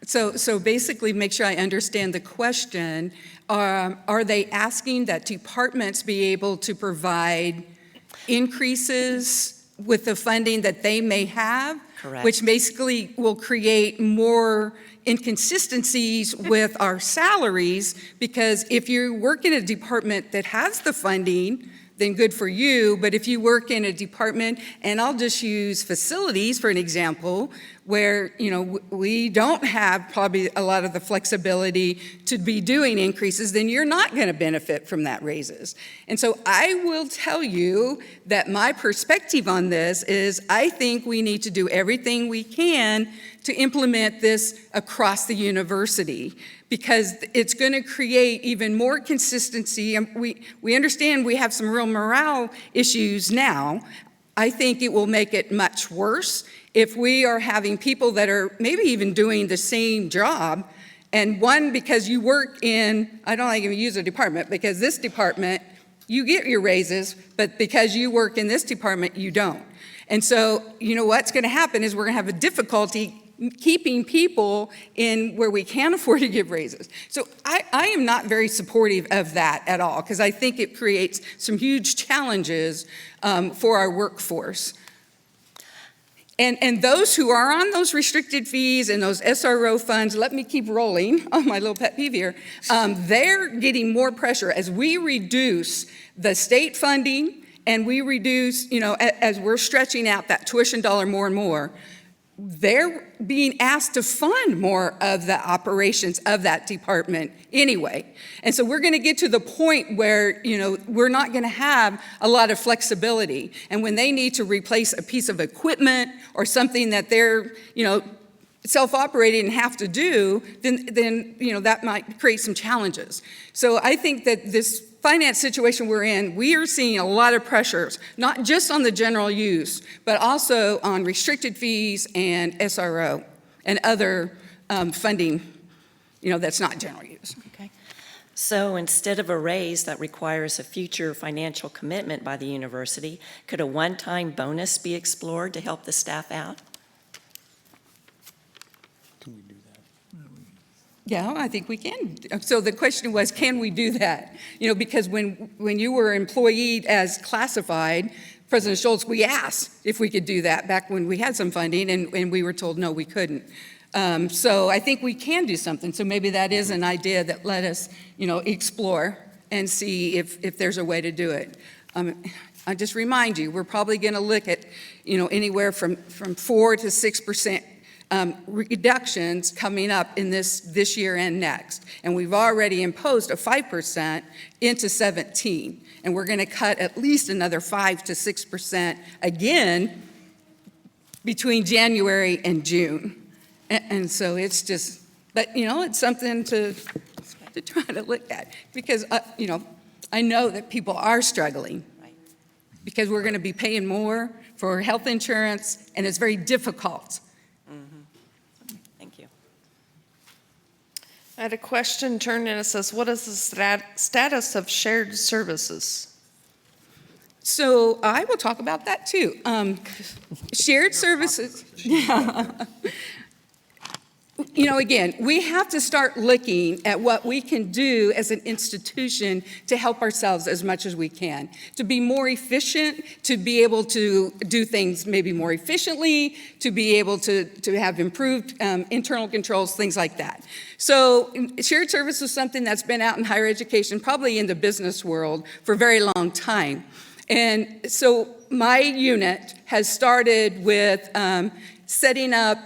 C: So basically, make sure I understand the question. Are they asking that departments be able to provide increases with the funding that they may have?
F: Correct.
C: Which basically will create more inconsistencies with our salaries, because if you work in a department that has the funding, then good for you. But if you work in a department, and I'll just use facilities for an example, where we don't have probably a lot of the flexibility to be doing increases, then you're not going to benefit from that raises. And so I will tell you that my perspective on this is I think we need to do everything we can to implement this across the university, because it's going to create even more consistency. And we understand we have some real morale issues now. I think it will make it much worse if we are having people that are maybe even doing the same job, and one, because you work in, I don't like to use a department, because this department, you get your raises, but because you work in this department, you don't. And so, what's going to happen is we're going to have a difficulty keeping people in where we can't afford to give raises. So I am not very supportive of that at all, because I think it creates some huge challenges for our workforce. And those who are on those restricted fees and those SRO funds, let me keep rolling on my little pet peeve here, they're getting more pressure as we reduce the state funding and we reduce, as we're stretching out that tuition dollar more and more, they're being asked to fund more of the operations of that department anyway. And so we're going to get to the point where, we're not going to have a lot of flexibility. And when they need to replace a piece of equipment or something that they're, self-operating and have to do, then that might create some challenges. So I think that this finance situation we're in, we are seeing a lot of pressures, not just on the general use, but also on restricted fees and SRO and other funding, that's not general use.
F: Okay. So instead of a raise that requires a future financial commitment by the university, could a one-time bonus be explored to help the staff out?
C: Yeah, I think we can. So the question was, can we do that? Because when you were employed as classified, President Schultz, we asked if we could do that back when we had some funding, and we were told, no, we couldn't. So I think we can do something. So maybe that is an idea that let us, explore and see if there's a way to do it. I just remind you, we're probably going to look at, anywhere from 4 to 6% reductions coming up in this year and next. And we've already imposed a 5% into 17. And we're going to cut at least another 5 to 6% again between January and June. And so it's just, but it's something to try to look at, because, I know that people are struggling because we're going to be paying more for health insurance, and it's very difficult.
G: I had a question turned in. It says, what is the status of shared services?
C: So I will talk about that too. Shared services. Yeah. Again, we have to start looking at what we can do as an institution to help ourselves as much as we can, to be more efficient, to be able to do things maybe more efficiently, to be able to have improved internal controls, things like that. So shared service is something that's been out in higher education, probably in the business world, for a very long time. And so my unit has started with setting up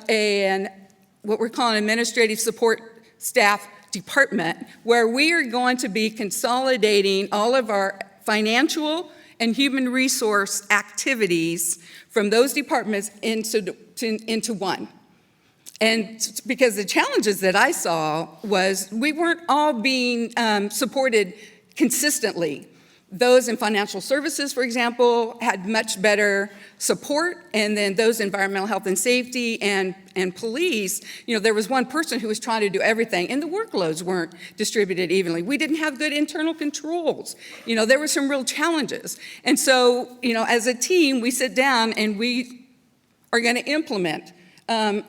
C: what we're calling administrative support staff department, where we are going to be consolidating all of our financial and human resource activities from those departments into one. And because the challenges that I saw was we weren't all being supported consistently. Those in financial services, for example, had much better support, and then those environmental health and safety and police, there was one person who was trying to do everything, and the workloads weren't distributed evenly. We didn't have good internal controls. There were some real challenges. And so, as a team, we sit down and we are going to implement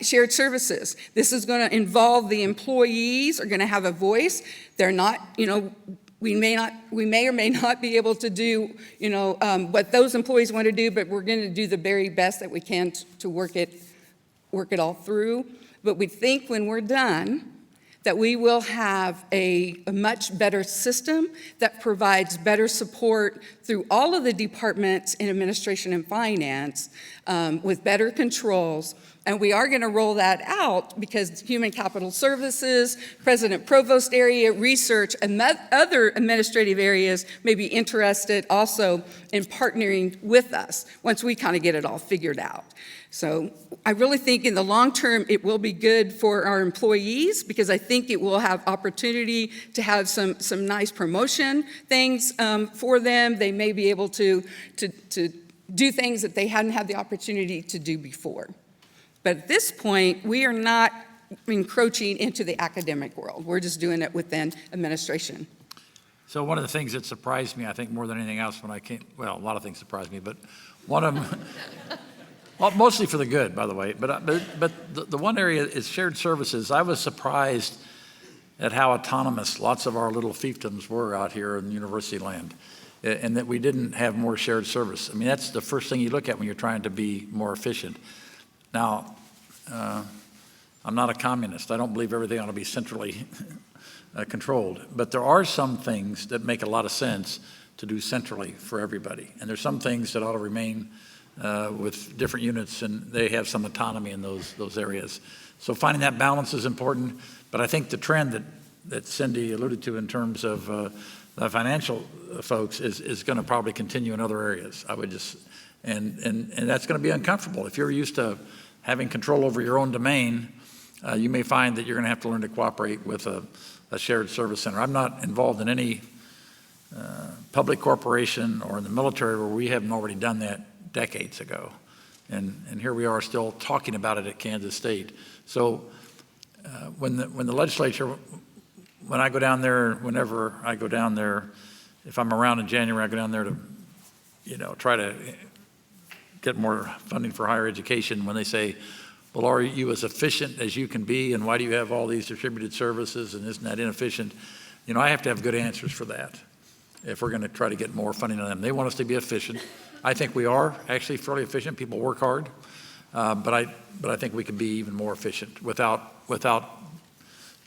C: shared services. This is going to involve the employees are going to have a voice. They're not, we may or may not be able to do, what those employees want to do, but we're going to do the very best that we can to work it all through. But we think when we're done, that we will have a much better system that provides better support through all of the departments in administration and finance with better controls. And we are going to roll that out because Human Capital Services, President Provost area, research, and other administrative areas may be interested also in partnering with us once we kind of get it all figured out. So I really think in the long term, it will be good for our employees because I think it will have opportunity to have some nice promotion things for them. They may be able to do things that they hadn't had the opportunity to do before. But at this point, we are not encroaching into the academic world. We're just doing it within administration.
A: So one of the things that surprised me, I think more than anything else when I came, well, a lot of things surprised me, but one of them, well, mostly for the good, by the way, but the one area is shared services. I was surprised at how autonomous lots of our little fiefdoms were out here in university land, and that we didn't have more shared service. I mean, that's the first thing you look at when you're trying to be more efficient. Now, I'm not a communist. I don't believe everything ought to be centrally controlled. But there are some things that make a lot of sense to do centrally for everybody. And there's some things that ought to remain with different units, and they have some autonomy in those areas. So finding that balance is important. But I think the trend that Cindy alluded to in terms of the financial folks is going to probably continue in other areas. I would just, and that's going to be uncomfortable. If you're used to having control over your own domain, you may find that you're going to have to learn to cooperate with a shared service center. I'm not involved in any public corporation or in the military where we haven't already done that decades ago. And here we are still talking about it at Kansas State. So when the legislature, when I go down there, whenever I go down there, if I'm around in January, I go down there to, try to get more funding for higher education. When they say, well, are you as efficient as you can be, and why do you have all these distributed services, and isn't that inefficient? I have to have good answers for that if we're going to try to get more funding on them. They want us to be efficient. I think we are actually fairly efficient. People work hard, but I think we can be even more efficient without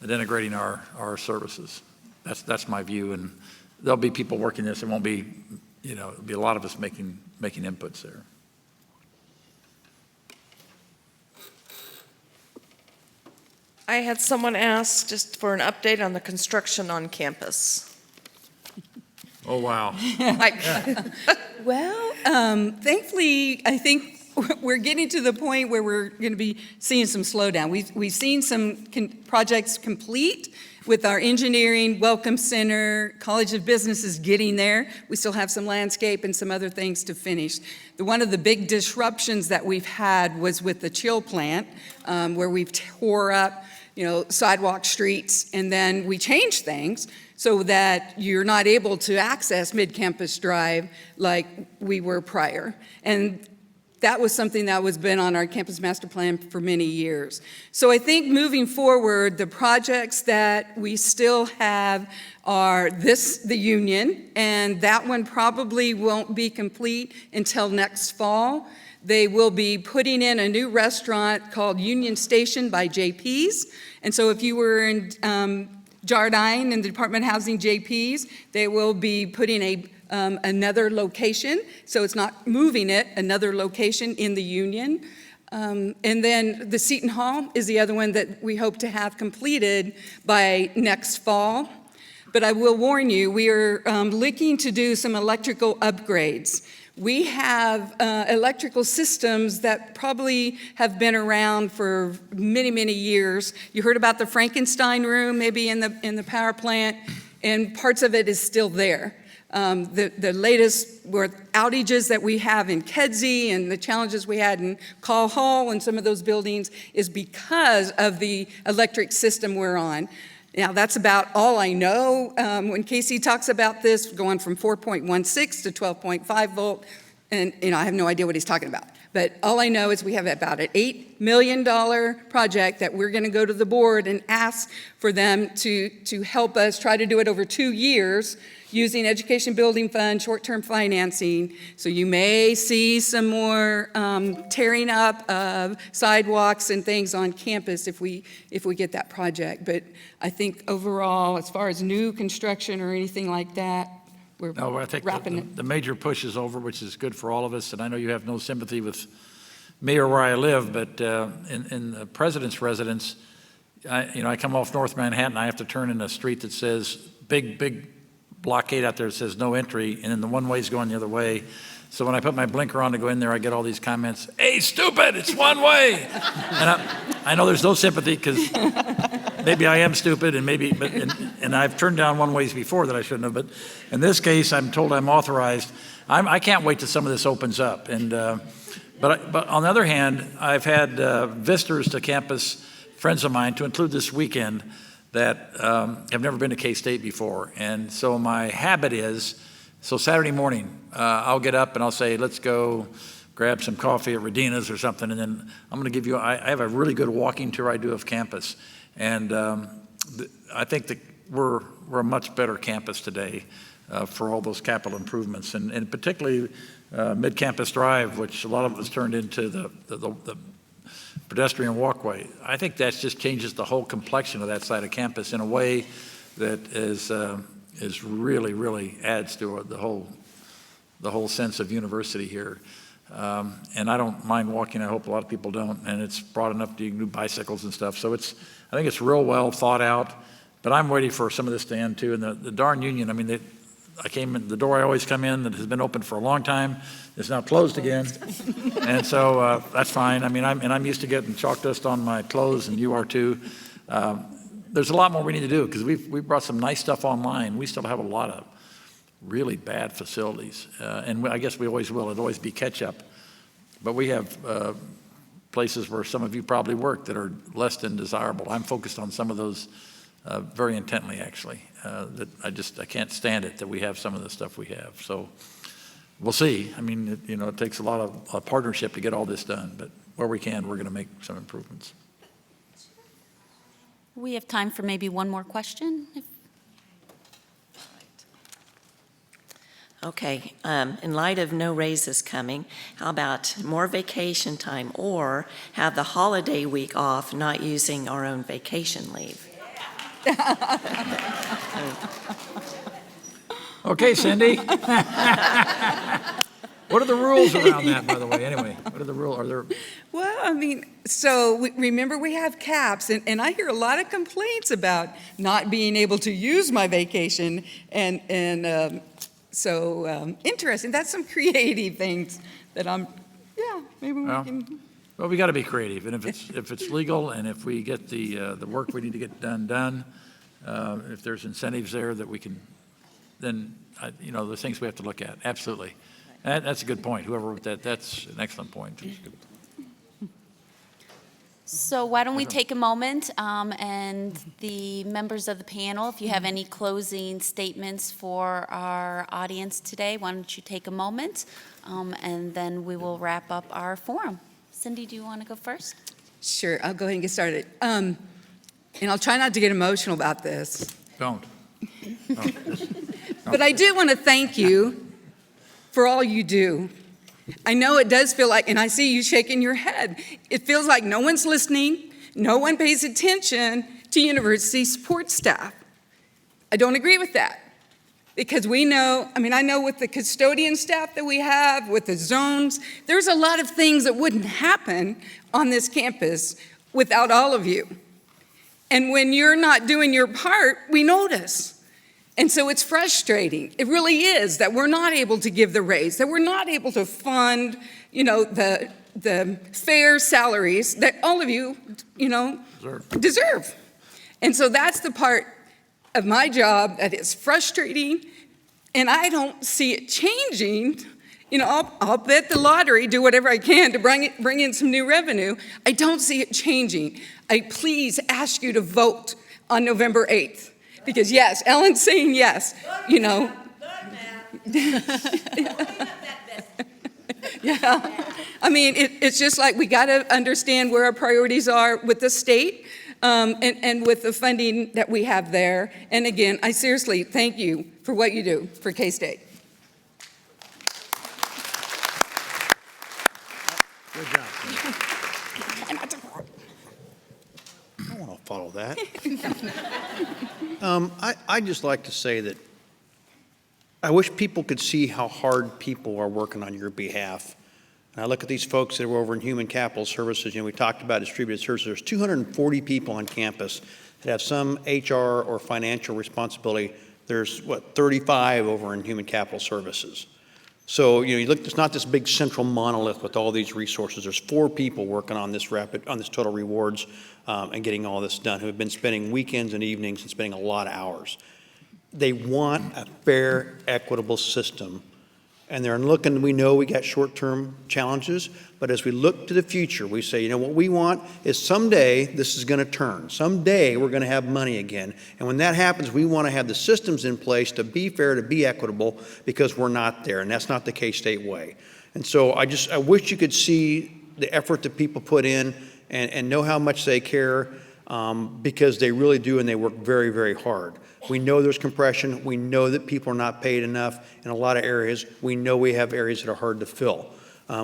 A: denigrating our services. That's my view, and there'll be people working this. It won't be, it'll be a lot of us making inputs there.
G: I had someone ask just for an update on the construction on campus.
A: Oh, wow.
C: Well, thankfully, I think we're getting to the point where we're going to be seeing some slowdown. We've seen some projects complete with our engineering, Welcome Center, College of Business is getting there. We still have some landscape and some other things to finish. One of the big disruptions that we've had was with the chill plant, where we've tore up, sidewalk, streets, and then we changed things so that you're not able to access Mid-Campus Drive like we were prior. And that was something that was been on our campus master plan for many years. So I think moving forward, the projects that we still have are the Union, and that one probably won't be complete until next fall. They will be putting in a new restaurant called Union Station by JP's. And so if you were in Jardine in the Department of Housing JP's, they will be putting another location. So it's not moving it, another location in the Union. And then the Seton Hall is the other one that we hope to have completed by next fall. But I will warn you, we are looking to do some electrical upgrades. We have electrical systems that probably have been around for many, many years. You heard about the Frankenstein room maybe in the power plant, and parts of it is still there. The latest were outages that we have in Kedzie and the challenges we had in Call Hall and some of those buildings is because of the electric system we're on. Now, that's about all I know. When Casey talks about this, going from 4.16 to 12.5 volt, and I have no idea what he's talking about. But all I know is we have about an $8 million project that we're going to go to the board and ask for them to help us try to do it over 2 years using Education Building Fund, short-term financing. So you may see some more tearing up of sidewalks and things on campus if we get that project. But I think overall, as far as new construction or anything like that, we're
A: No, I think
C: wrapping it.
A: the major push is over, which is good for all of us. And I know you have no sympathy with me or where I live, but in the president's residence, I come off North Manhattan. I have to turn in a street that says big blockade out there that says no entry, and then the one way's going the other way. So when I put my blinker on to go in there, I get all these comments, "Hey, stupid, it's one way." And I know there's no sympathy because maybe I am stupid, and I've turned down one ways before that I shouldn't have. But in this case, I'm told I'm authorized. I can't wait till some of this opens up. And but on the other hand, I've had visitors to campus, friends of mine, to include this weekend, that have never been to K-State before. And so my habit is, so Saturday morning, I'll get up and I'll say, let's go grab some coffee at Redina's or something, and then I'm going to give you, I have a really good walking tour I do of campus. And I think that we're a much better campus today for all those capital improvements, and particularly Mid-Campus Drive, which a lot of us turned into the pedestrian walkway. I think that just changes the whole complexion of that side of campus in a way that is really, really adds to the whole sense of university here. And I don't mind walking. I hope a lot of people don't. And it's broad enough that you can do bicycles and stuff. So I think it's real well thought out. But I'm waiting for some of this to end too. And the darn union, I mean, I came in, the door I always come in that has been open for a long time is now closed again. And so that's fine. I mean, I'm used to getting chalk dust on my clothes, and you are too. There's a lot more we need to do because we've brought some nice stuff online. We still have a lot of really bad facilities. And I guess we always will. It'll always be catch up. But we have places where some of you probably work that are less than desirable. I'm focused on some of those very intently, actually. That I can't stand it that we have some of the stuff we have. So we'll see. I mean, it takes a lot of partnership to get all this done. But where we can, we're going to make some improvements.
D: We have time for maybe one more question.
F: Okay, in light of no raises coming, how about more vacation time or have the holiday week off, not using our own vacation leave?
A: Okay, Cindy. What are the rules around that, by the way? Anyway, what are the rules? Are there?
C: Well, I mean, so remember we have caps, and I hear a lot of complaints about not being able to use my vacation, and so interesting. That's some creative things that maybe we can.
A: Well, we got to be creative, and if it's legal, and if we get the work we need to get done, if there's incentives there that we can, then the things we have to look at. Absolutely, that's a good point. Whoever wrote that, that's an excellent point.
D: So why don't we take a moment, and the members of the panel, if you have any closing statements for our audience today, why don't you take a moment, and then we will wrap up our forum. Cindy, do you want to go first?
C: Sure, I'll go ahead and get started. And I'll try not to get emotional about this.
A: Don't.
C: But I do want to thank you for all you do. I know it does feel like, and I see you shaking your head, it feels like no one's listening, no one pays attention to university support staff. I don't agree with that. Because we know, I know with the custodian staff that we have, with the zones, there's a lot of things that wouldn't happen on this campus without all of you. And when you're not doing your part, we notice. And so it's frustrating. It really is that we're not able to give the raise, that we're not able to fund, the fair salaries that all of you, deserve. And so that's the part of my job that is frustrating, and I don't see it changing. I'll bet the lottery, do whatever I can to bring in some new revenue. I don't see it changing. I please ask you to vote on November 8th. Because yes, Ellen's saying yes, Yeah. It's just like we got to understand where our priorities are with the state and with the funding that we have there. And again, I seriously thank you for what you do for K-State.
A: Good job.
B: I don't want to follow that. I'd just like to say that I wish people could see how hard people are working on your behalf. And I look at these folks that are over in Human Capital Services. We talked about distributed services. There's 240 people on campus that have some HR or financial responsibility. There's, 35 over in Human Capital Services. So, you look, it's not this big central monolith with all these resources. There's 4 people working on this total rewards and getting all this done, who have been spending weekends and evenings and spending a lot of hours. They want a fair, equitable system. And they're looking, we know we got short-term challenges, but as we look to the future, we say, what we want is someday this is going to turn. Someday we're going to have money again. And when that happens, we want to have the systems in place to be fair, to be equitable, because we're not there, and that's not the K-State way. And so I wish you could see the effort that people put in and know how much they care, because they really do, and they work very, very hard. We know there's compression. We know that people are not paid enough in a lot of areas. We know we have areas that are hard to fill.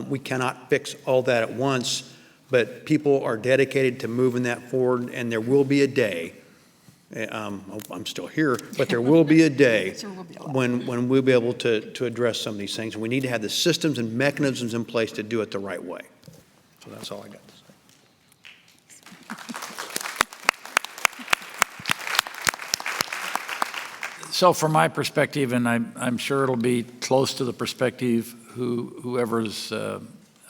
B: We cannot fix all that at once, but people are dedicated to moving that forward, and there will be a day, I'm still here, but there will be a day when we'll be able to address some of these things. We need to have the systems and mechanisms in place to do it the right way. So that's all I got to say.
A: So from my perspective, and I'm sure it'll be close to the perspective whoever's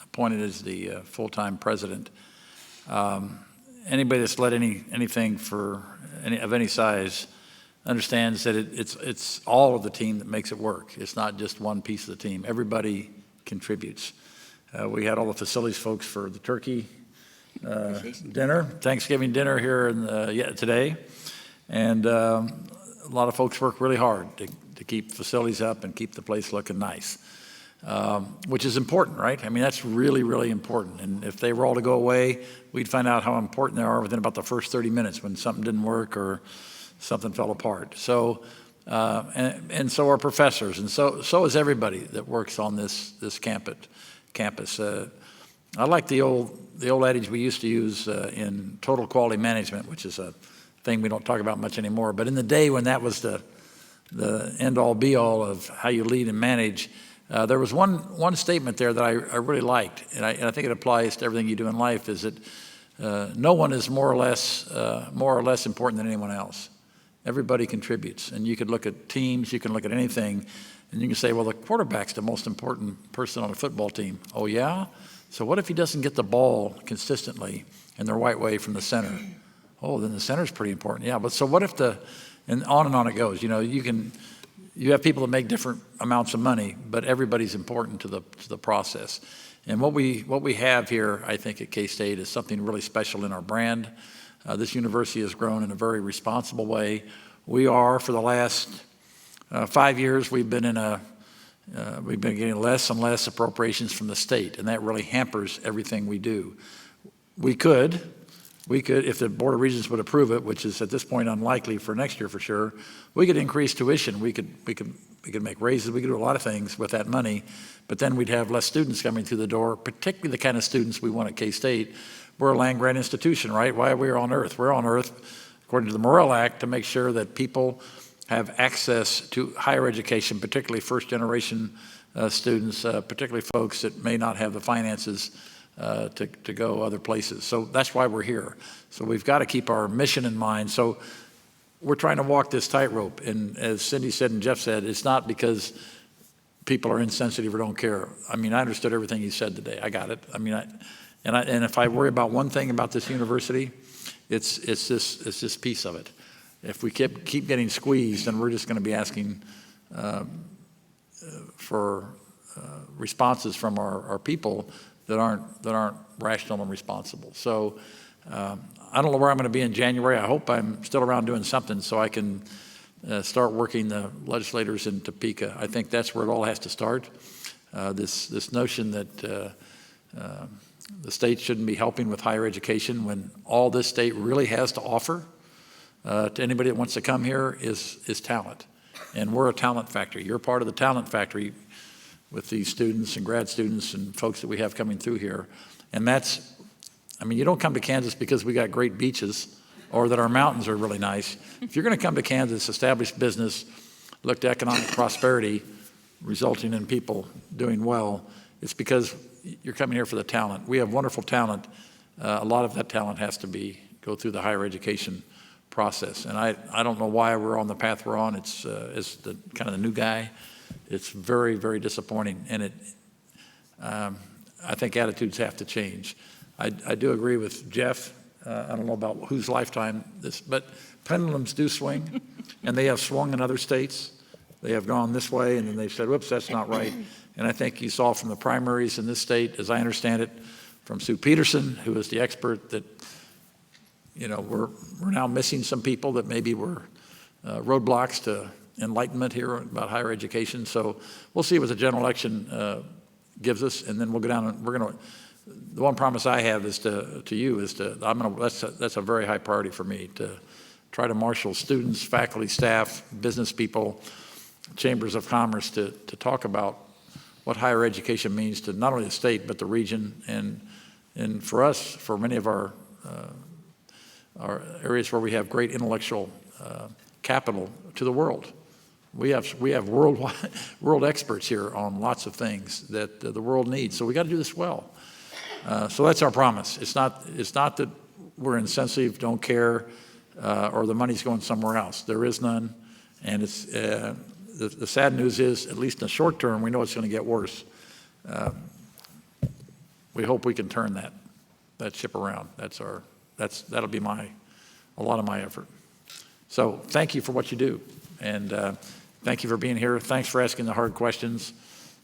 A: appointed as the full-time president, anybody that's led anything of any size understands that it's all of the team that makes it work. It's not just one piece of the team. Everybody contributes. We had all the facilities folks for the turkey dinner, Thanksgiving dinner here today, and a lot of folks work really hard to keep facilities up and keep the place looking nice, which is important, right? I mean, that's really, really important. And if they were all to go away, we'd find out how important they are within about the first 30 minutes when something didn't work or something fell apart. So, and so are professors, and so is everybody that works on this campus. I like the old adage we used to use in total quality management, which is a thing we don't talk about much anymore. But in the day when that was the end-all be-all of how you lead and manage, there was one statement there that I really liked, and I think it applies to everything you do in life, is that no one is more or less important than anyone else. Everybody contributes, and you could look at teams, you can look at anything, and you can say, well, the quarterback's the most important person on a football team. Oh, yeah? So what if he doesn't get the ball consistently in the right way from the center? Oh, then the center's pretty important. Yeah, but so what if and on it goes. You know, you have people that make different amounts of money, but everybody's important to the process. And what we have here, I think, at K-State is something really special in our brand. This university has grown in a very responsible way. We are, for the last 5 years, we've been getting less and less appropriations from the state, and that really hampers everything we do. We could, if the Board of Regents would approve it, which is at this point unlikely for next year for sure, we could increase tuition. We could make raises. We could do a lot of things with that money, but then we'd have less students coming through the door, particularly the kind of students we want at K-State. We're a land-grant institution, right? Why are we on Earth? We're on Earth, according to the Morrill Act, to make sure that people have access to higher education, particularly first-generation students, particularly folks that may not have the finances to go other places. So that's why we're here. So we've got to keep our mission in mind. So we're trying to walk this tightrope. And as Cindy said and Jeff said, it's not because people are insensitive or don't care. I mean, I understood everything you said today. I got it. I mean, and if I worry about one thing about this university, it's this piece of it. If we keep getting squeezed, then we're just going to be asking for responses from our people that aren't rational and responsible. So I don't know where I'm going to be in January. I hope I'm still around doing something so I can start working the legislators in Topeka. I think that's where it all has to start. This notion that the state shouldn't be helping with higher education when all this state really has to offer to anybody that wants to come here is talent. And we're a talent factory. You're part of the talent factory with these students and grad students and folks that we have coming through here. And I mean, you don't come to Kansas because we got great beaches or that our mountains are really nice. If you're going to come to Kansas, establish business, look to economic prosperity, resulting in people doing well, it's because you're coming here for the talent. We have wonderful talent. A lot of that talent has to go through the higher education process. And I don't know why we're on the path we're on. It's the kind of the new guy. It's very, very disappointing. And I think attitudes have to change. I do agree with Jeff. I don't know about whose lifetime but pendulums do swing, and they have swung in other states. They have gone this way, and then they've said, whoops, that's not right. And I think you saw from the primaries in this state, as I understand it, from Sue Peterson, who is the expert, that we're now missing some people that maybe were roadblocks to enlightenment here about higher education. So we'll see what the general election gives us, and then we'll go down and the one promise I have is that's a very high priority for me, to try to marshal students, faculty, staff, business people, chambers of commerce to talk about what higher education means to not only the state but the region, and And for us, for many of our areas where we have great intellectual capital to the world, we have world experts here on lots of things that the world needs. So we got to do this well. So that's our promise. It's not that we're insensitive, don't care, or the money's going somewhere else. There is none. And it's the sad news is, at least in the short term, we know it's going to get worse. We hope we can turn that ship around. That'll be a lot of my effort. So thank you for what you do, and thank you for being here. Thanks for asking the hard questions.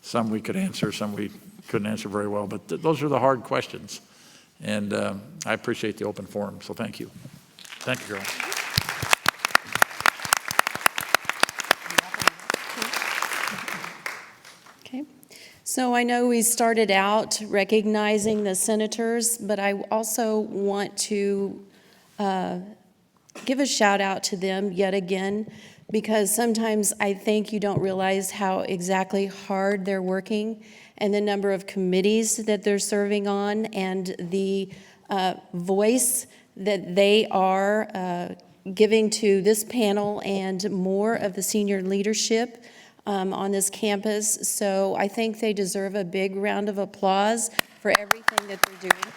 A: Some we could answer, some we couldn't answer very well, but those are the hard questions, and I appreciate the open forum. So thank you. Thank you, girl.
E: Okay. So I know we started out recognizing the senators, but I also want to give a shout out to them yet again, because sometimes I think you don't realize how exactly hard they're working and the number of committees that they're serving on and the voice that they are giving to this panel and more of the senior leadership on this campus. So I think they deserve a big round of applause for everything that they're doing.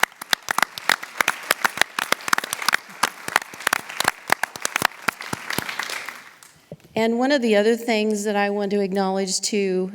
E: And one of the other things that I want to acknowledge too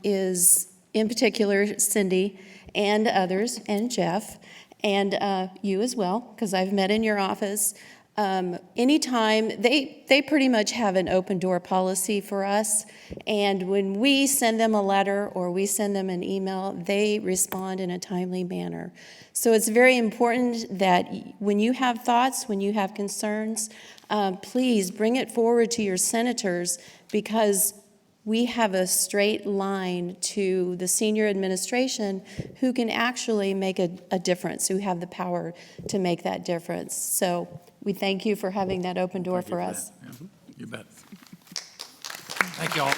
E: is, in particular, Cindy and others, and Jeff, and you as well, because I've met in your office. Anytime, they pretty much have an open door policy for us, and when we send them a letter or we send them an email, they respond in a timely manner. So it's very important that when you have thoughts, when you have concerns, please bring it forward to your senators, because we have a straight line to the senior administration who can actually make a difference, who have the power to make that difference. So we thank you for having that open door for us.
A: Yeah, you bet. Thank you all.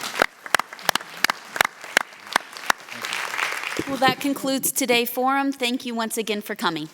D: Well, that concludes today's forum. Thank you once again for coming.